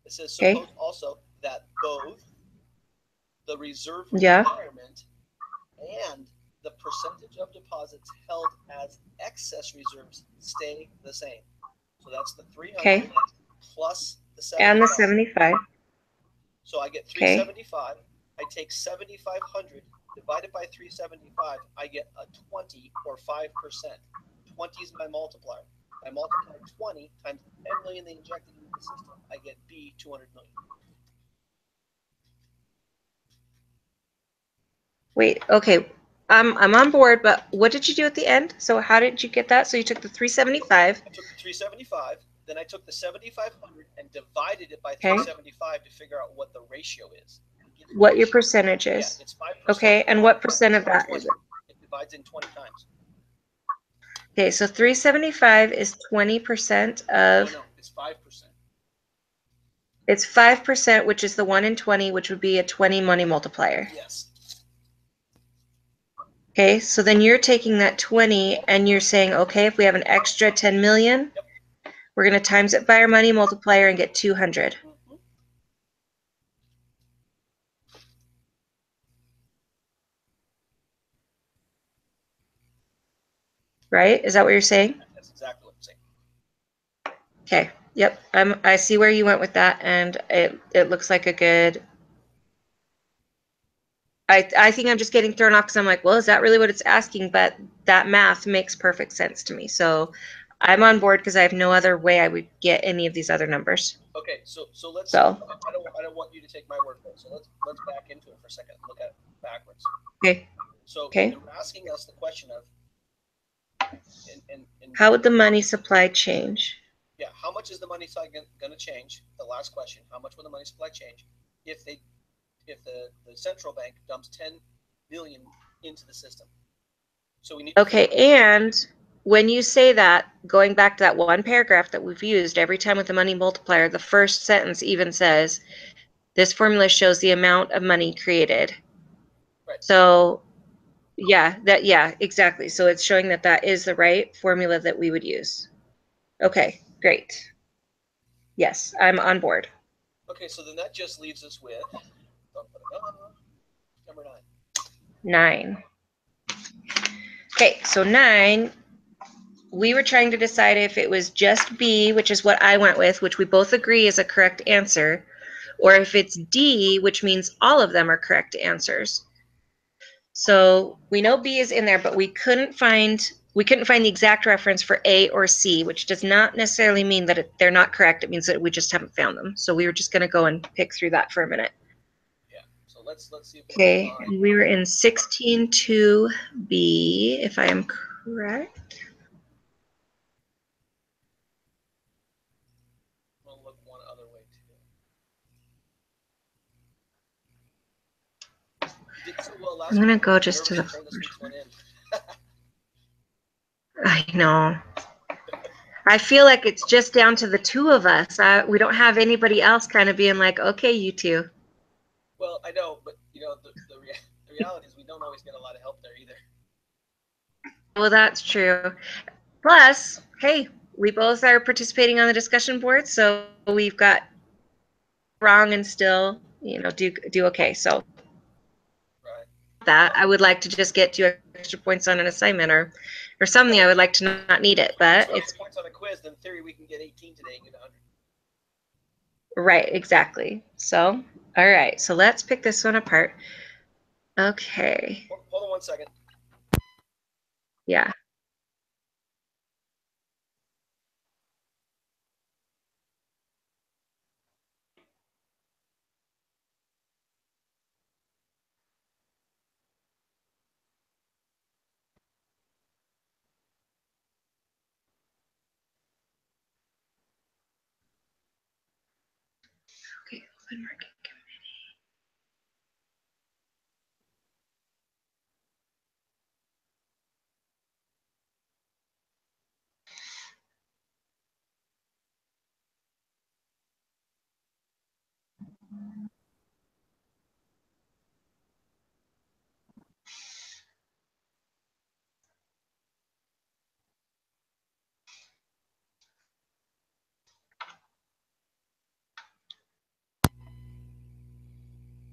It says, suppose also that both the reserve requirement and the percentage of deposits held as excess reserves stay the same. So that's the 300 plus the 75. And the 75. So I get 375. I take 7,500 divided by 375. I get a 20 or 5%. 20 is my multiplier. I multiply 20 times 10 million they injected into the system. I get B, 200 million. Wait, okay. I'm on board, but what did you do at the end? So how did you get that? So you took the 375. I took the 375, then I took the 7,500 and divided it by 375 to figure out what the ratio is. What your percentage is. Yeah, it's 5%. Okay, and what percent of that is it? It divides in 20 times. Okay, so 375 is 20% of... No, it's 5%. It's 5%, which is the 1 in 20, which would be a 20 money multiplier. Yes. Okay, so then you're taking that 20 and you're saying, okay, if we have an extra 10 million, we're going to times it by our money multiplier and get 200. Right? Is that what you're saying? That's exactly what I'm saying. Okay. Yep. I see where you went with that, and it looks like a good... I think I'm just getting thrown off because I'm like, well, is that really what it's asking? But that math makes perfect sense to me. So I'm on board because I have no other way I would get any of these other numbers. Okay, so let's. So I don't want you to take my word for it. So let's back into it for a second and look at it backwards. Okay. So they're asking us the question of. How would the money supply change? Yeah, how much is the money supply going to change? The last question: how much will the money supply change if the central bank dumps 10 million into the system? So we need. Okay, and when you say that, going back to that one paragraph that we've used every time with the money multiplier, the first sentence even says, This formula shows the amount of money created. Right. So yeah, exactly. So it's showing that that is the right formula that we would use. Okay, great. Yes, I'm on board. Okay, so then that just leaves us with number 9. 9. Okay, so 9, we were trying to decide if it was just B, which is what I went with, which we both agree is a correct answer, or if it's D, which means all of them are correct answers. So we know B is in there, but we couldn't find the exact reference for A or C, which does not necessarily mean that they're not correct. It means that we just haven't found them. So we were just going to go and pick through that for a minute. Yeah. So let's see if we Okay, can find. and we were in 16.2B, if I am correct. We'll look one other way too. You did so well last I'm gonna week. go just to the Turn this week's one in. I know. I feel like it's just down to the two of us. We don't have anybody else kind of being like, okay, you two. Well, I know, but you know the reality is we don't always get a lot of help there either. Well, that's true. Plus, hey, we both are participating on the discussion board, so we've got wrong and still, do okay. So Right. that I would like to just get 2 extra points on an assignment or something. I would like to not need it, but 20 it's points on a quiz. Then in theory we can get 18 today and get 100. right, exactly. So, all right. So let's pick this one apart. Okay. Hold on 1 second. Yeah. Okay, open market.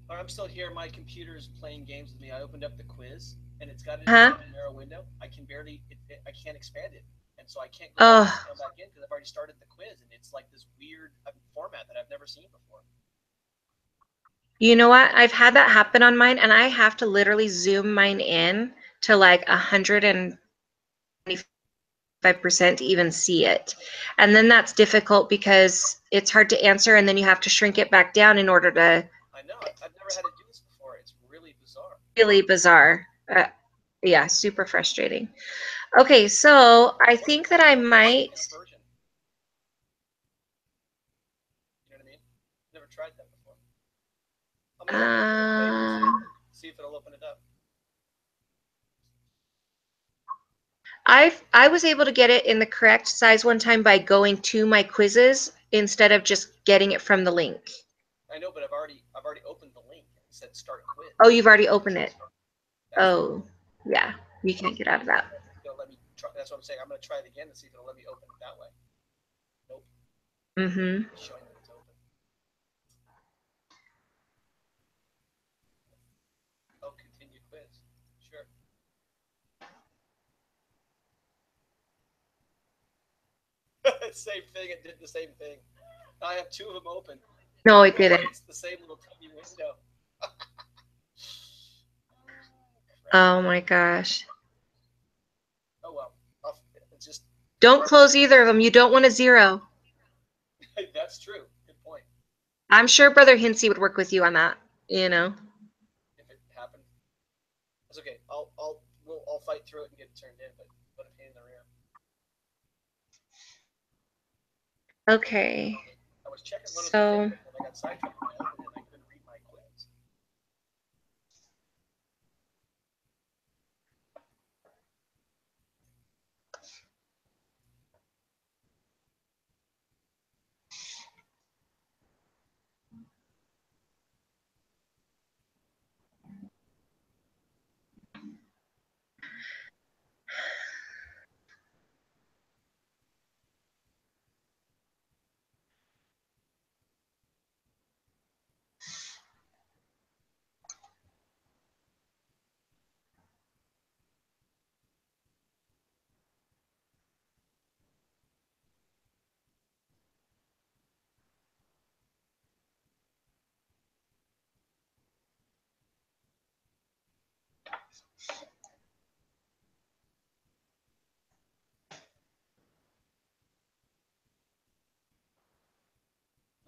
I'm still here. My computer's playing games with me. I opened up the quiz, and it's got it in Huh? such a narrow window. I can barely, I can't expand it, and so I can't go back in because I've already started the quiz, and it's like this weird format that I've never seen before. You know what? I've had that happen on mine, and I have to literally zoom mine in to like 125% to even see it. And then that's difficult because it's hard to answer, and then you have to shrink it back down in order to. I know. I've never had to do this before. It's really bizarre. Really bizarre. Yeah, super frustrating. Okay, so I think that I might. Conversion. You know what I mean? Never tried that before. I'm gonna see if it'll open it up. I was able to get it in the correct size one time by going to my quizzes instead of just getting it from the link. I know, but I've already opened the link and said start quiz. Oh, you've already opened it. Oh, yeah. You can't get out of that. It'll let me try, that's what I'm saying. I'm going to try it again and see if it'll let me open it that way. Nope. Mm-hmm. It's showing that it's open. Oh, continue quiz. Sure. Same thing. It did the same thing. I have 2 of them open. No, it didn't. It's the same little tiny window. Oh my gosh. Oh well. Just Don't close either of them. You don't want a 0. That's true. Good point. I'm sure Brother Hinsey would work with you on that, If it happened. That's okay. I'll fight through it and get it turned in, but what a pain in the rear. Okay. I was checking one of So, the things and I got sidetracked and I opened it and I couldn't read my quiz.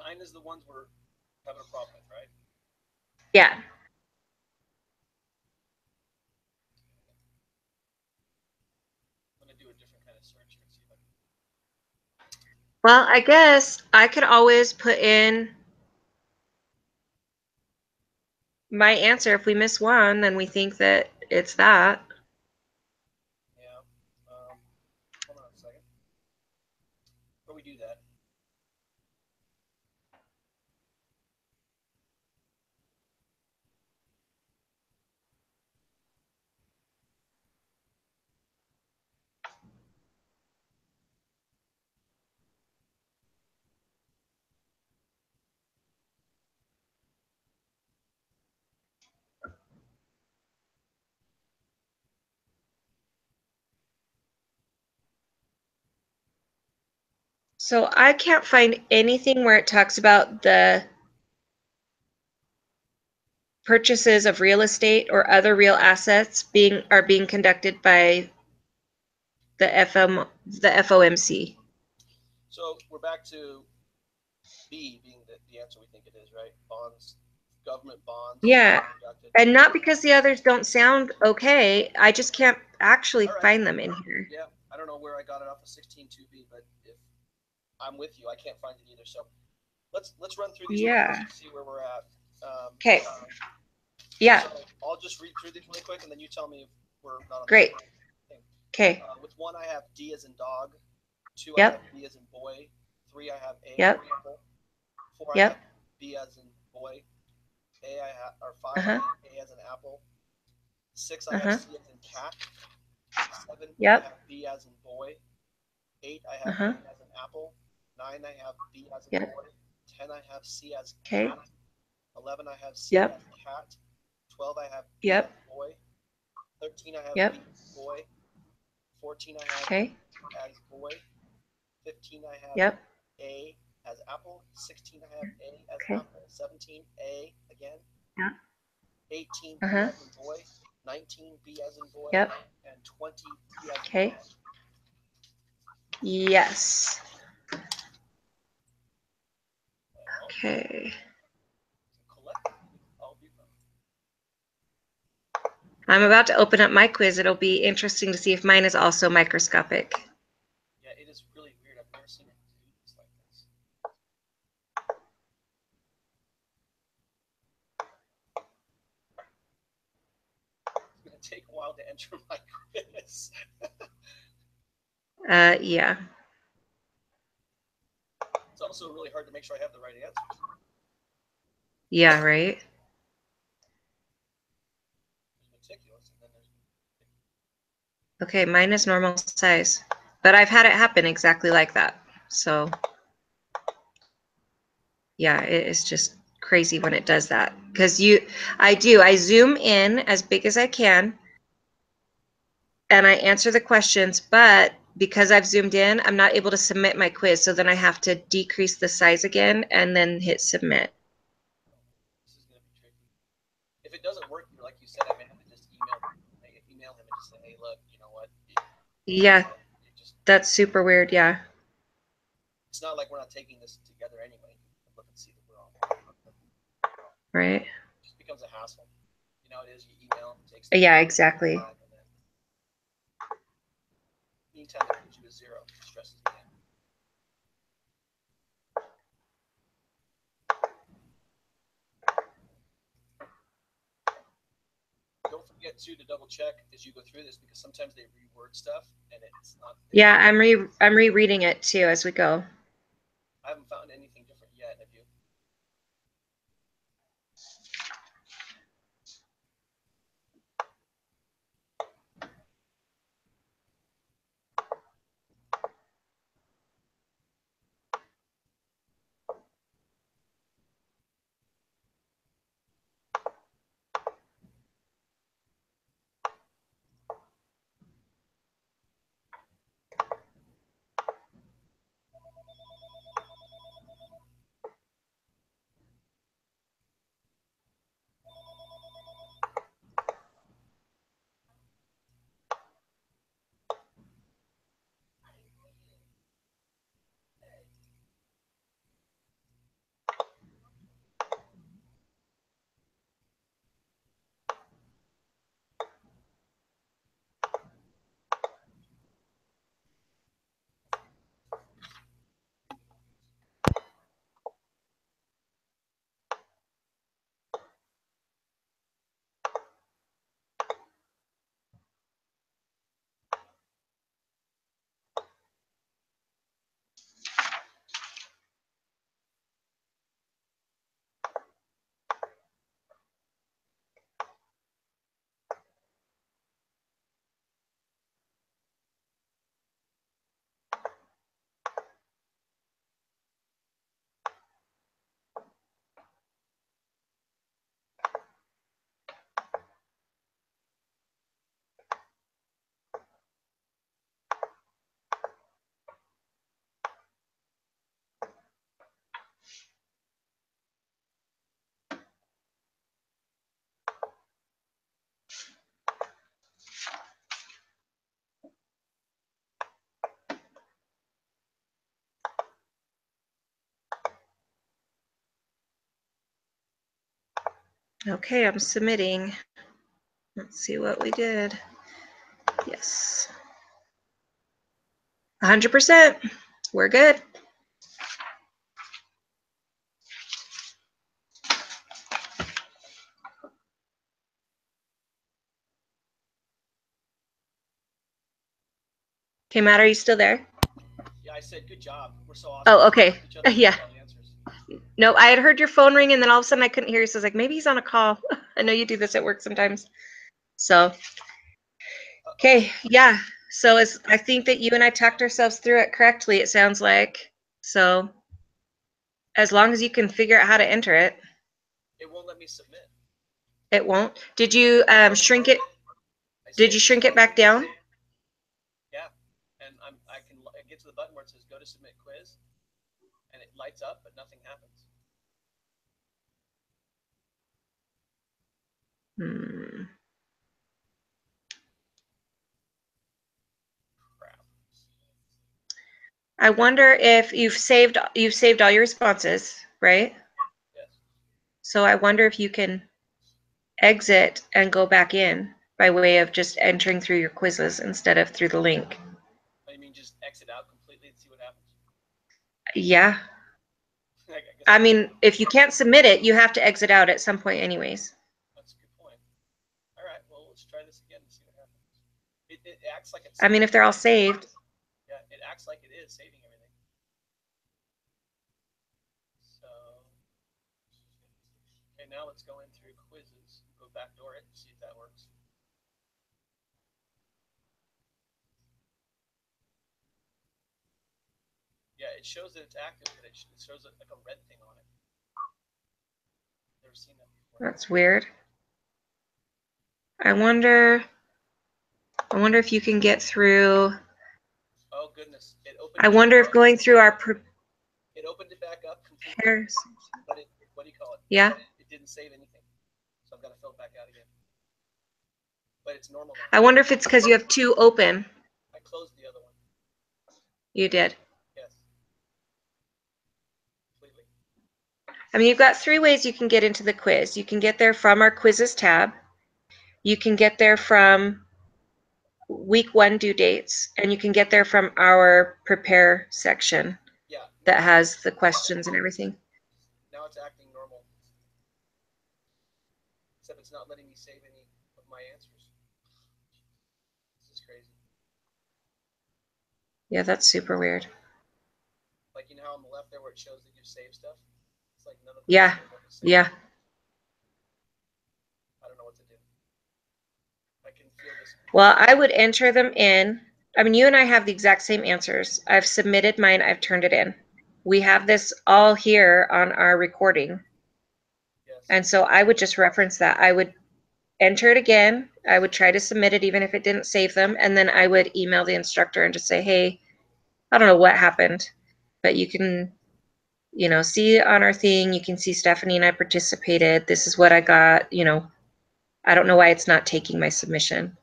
9 is the ones we're having a problem with, right? Yeah. I'm going to do a different kind of search here and see if I can. Well, I guess I could always put in my answer. If we miss one, then we think that it's that. Yeah. Hold on a second. Before we do that, So I can't find anything where it talks about the purchases of real estate or other real assets are being conducted by the FOMC. so we're back to B being the answer we think it is, right? Bonds, government bonds. Yeah. Conducted. And not because the others don't sound okay. I just can't actually find them in here. Yeah, I don't know where I got it off of 16.2b, but if I'm with you, I can't find it either. So let's run through these and see where we're at. Okay. Yeah. So I'll just read through these really quick, and then you tell me if we're not on Great. the same. Okay. With 1, I have D as in dog. 2, Yep. I have B as in boy. 3, I have A Yep. as in apple. 4, Yep. I have B as in boy. 5, I have A as in apple. 6, I have C as in cat. 7, Yep. I have B as in boy. 8, I have A as in apple. 9, I have B as in boy. 10, I have C as cat. 11, I have C as cat. 12, I have B as boy. 13, I have B as boy. 14, I have B as boy. 15, I have A as apple. 16, I have A as apple. 17, A again. 18, B as in boy. 19, B as in boy. And 20, B as in boy. Yes. Okay. I'm about to open up my quiz. It'll be interesting to see if mine is also microscopic. Yeah, it is really weird. I've never seen it do this like this. It's going to take a while to enter my quiz. Yeah. It's also really hard to make sure I have the right answers. Yeah, right? Okay, mine is normal size, but I've had it happen exactly like that. So yeah, it is just crazy when it does that. Because I zoom in as big as I can and I answer the questions, but because I've zoomed in, I'm not able to submit my quiz. So then I have to decrease the size again and then hit submit. This is going to be tricky. If it doesn't work, like you said, I may have to just email him and just say, hey, look, you know what? Yeah, that's super weird. Yeah. It's not like we're not taking this together anyway. Look and see that we're all right. It just becomes a hassle. You know, it is. You email, it takes. Yeah, exactly. Meantime, it gives you a 0. It stresses me out. Don't forget too to double check as you go through this, because sometimes they reword stuff and it's not. Yeah, I'm rereading it too as we go. I haven't found anything different yet. Have you? Okay, I'm submitting. Let's see what we did. Yes. 100%. We're good. Okay, Matt, are you still there? Yeah, I said good job. We're so awesome. Oh, okay. Each other Yeah. all the answers. No, I had heard your phone ring and then all of a sudden I couldn't hear you. So I was like, maybe he's on a call. I know you do this at work sometimes. So, okay. Yeah. So I think that you and I talked ourselves through it correctly, it sounds like. So as long as you can figure out how to enter it. It won't let me submit. It won't. Did you shrink it? Did you shrink it back down? Yeah, and I can get to the button where it says go to submit quiz, and it lights up, but nothing happens. Crap. I wonder if you've saved all your responses, right? Yes. So I wonder if you can exit and go back in by way of just entering through your quizzes instead of through the link. Oh, you mean just exit out completely and see what happens? Yeah. I mean, if you can't submit it, you have to exit out at some point anyways. That's a good point. All right, well, let's try this again and see what happens. It acts like it's. I mean, if they're all saved. Yeah, it acts like it is saving everything. So, okay, now let's go in through quizzes. Go backdoor it and see if that works. Yeah, it shows that it's active, but it shows like a red thing on it. Never seen that before. That's weird. I wonder if you can get through. Oh goodness! It opened. I wonder if going through our. It opened it back up completely, but it. What do you call it? Yeah. It didn't save anything, so I've got to fill it back out again. But it's normal now. I wonder if it's because you have two open. I closed the other one. You did. Yes. Completely. I mean, you've got 3 ways you can get into the quiz. You can get there from our quizzes tab. You can get there from week 1 due dates, and you can get there from our prepare section. Yeah. That has the questions and everything. Now it's acting normal. Except it's not letting me save any of my answers. This is crazy. Yeah, that's super weird. Like, you know how on the left there where it shows that you've saved stuff? It's like none of them. Yeah. Yeah. I don't know what to do. I can feel this. Well, I would enter them in. I mean, you and I have the exact same answers. I've submitted mine. I've turned it in. We have this all here on our recording. Yes. And so I would just reference that. I would enter it again. I would try to submit it even if it didn't save them. And then I would email the instructor and just say, hey, I don't know what happened, but you can, see on our thing, you can see Stephanie and I participated. This is what I got, I don't know why it's not taking my submission.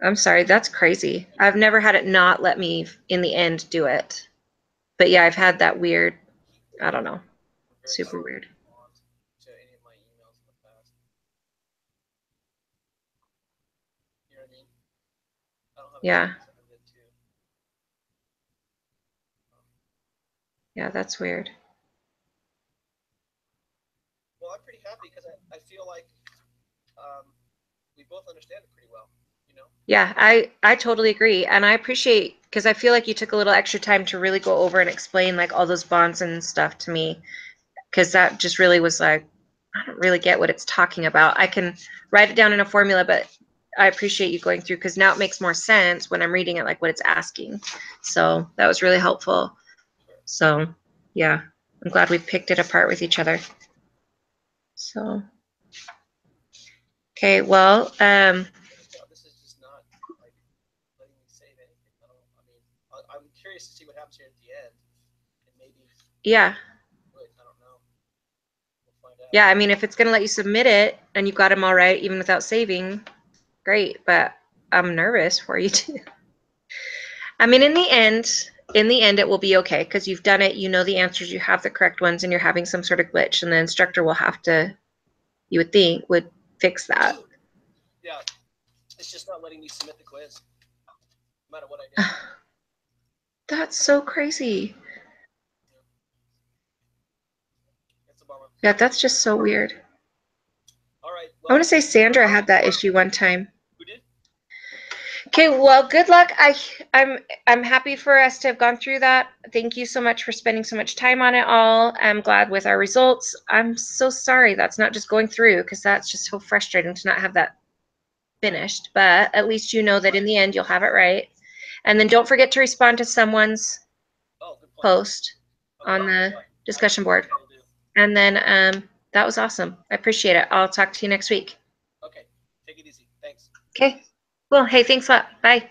I'm sorry, that's crazy. I've never had it not let me in the end do it. But yeah, I've had that weird, I don't know, super weird. To any of my emails in the past. You know what I mean? I don't have Yeah. Yeah, that's weird. Well, I'm pretty happy because I feel like we both understand it pretty well, Yeah, I totally agree. And I appreciate, because I feel like you took a little extra time to really go over and explain like all those bonds and stuff to me, because that just really was like, I don't really get what it's talking about. I can write it down in a formula, but I appreciate you going through, because now it makes more sense when I'm reading it, like what it's asking. So that was really helpful. So yeah, I'm glad we picked it apart with each other. So, okay, well, this is just not like letting me save anything. I'm curious to see what happens here at the end, and maybe. Yeah. I don't know. We'll find out. Yeah, I mean, if it's gonna let you submit it and you got them all right, even without saving, great. But I'm nervous for you too. I mean, in the end, in the end, it will be okay because you've done it. You know the answers. You have the correct ones, and you're having some sort of glitch, and the instructor will have to, you would think, would fix that. Yeah, it's just not letting me submit the quiz, no matter what I do. That's so crazy. It's a bummer. Yeah, that's just so weird. All right. I want to say Sandra had that issue one time. Who did? Okay, well, good luck. I'm happy for us to have gone through that. Thank you so much for spending so much time on it all. I'm glad with our results. I'm so sorry that's not just going through because that's just so frustrating to not have that finished. But at least you know that in the end you'll have it right. And then don't forget to respond to someone's post on the discussion board. And then that was awesome. I appreciate it. I'll talk to you next week. Okay. Take it easy. Thanks. Okay. Well, hey, thanks a lot. Bye.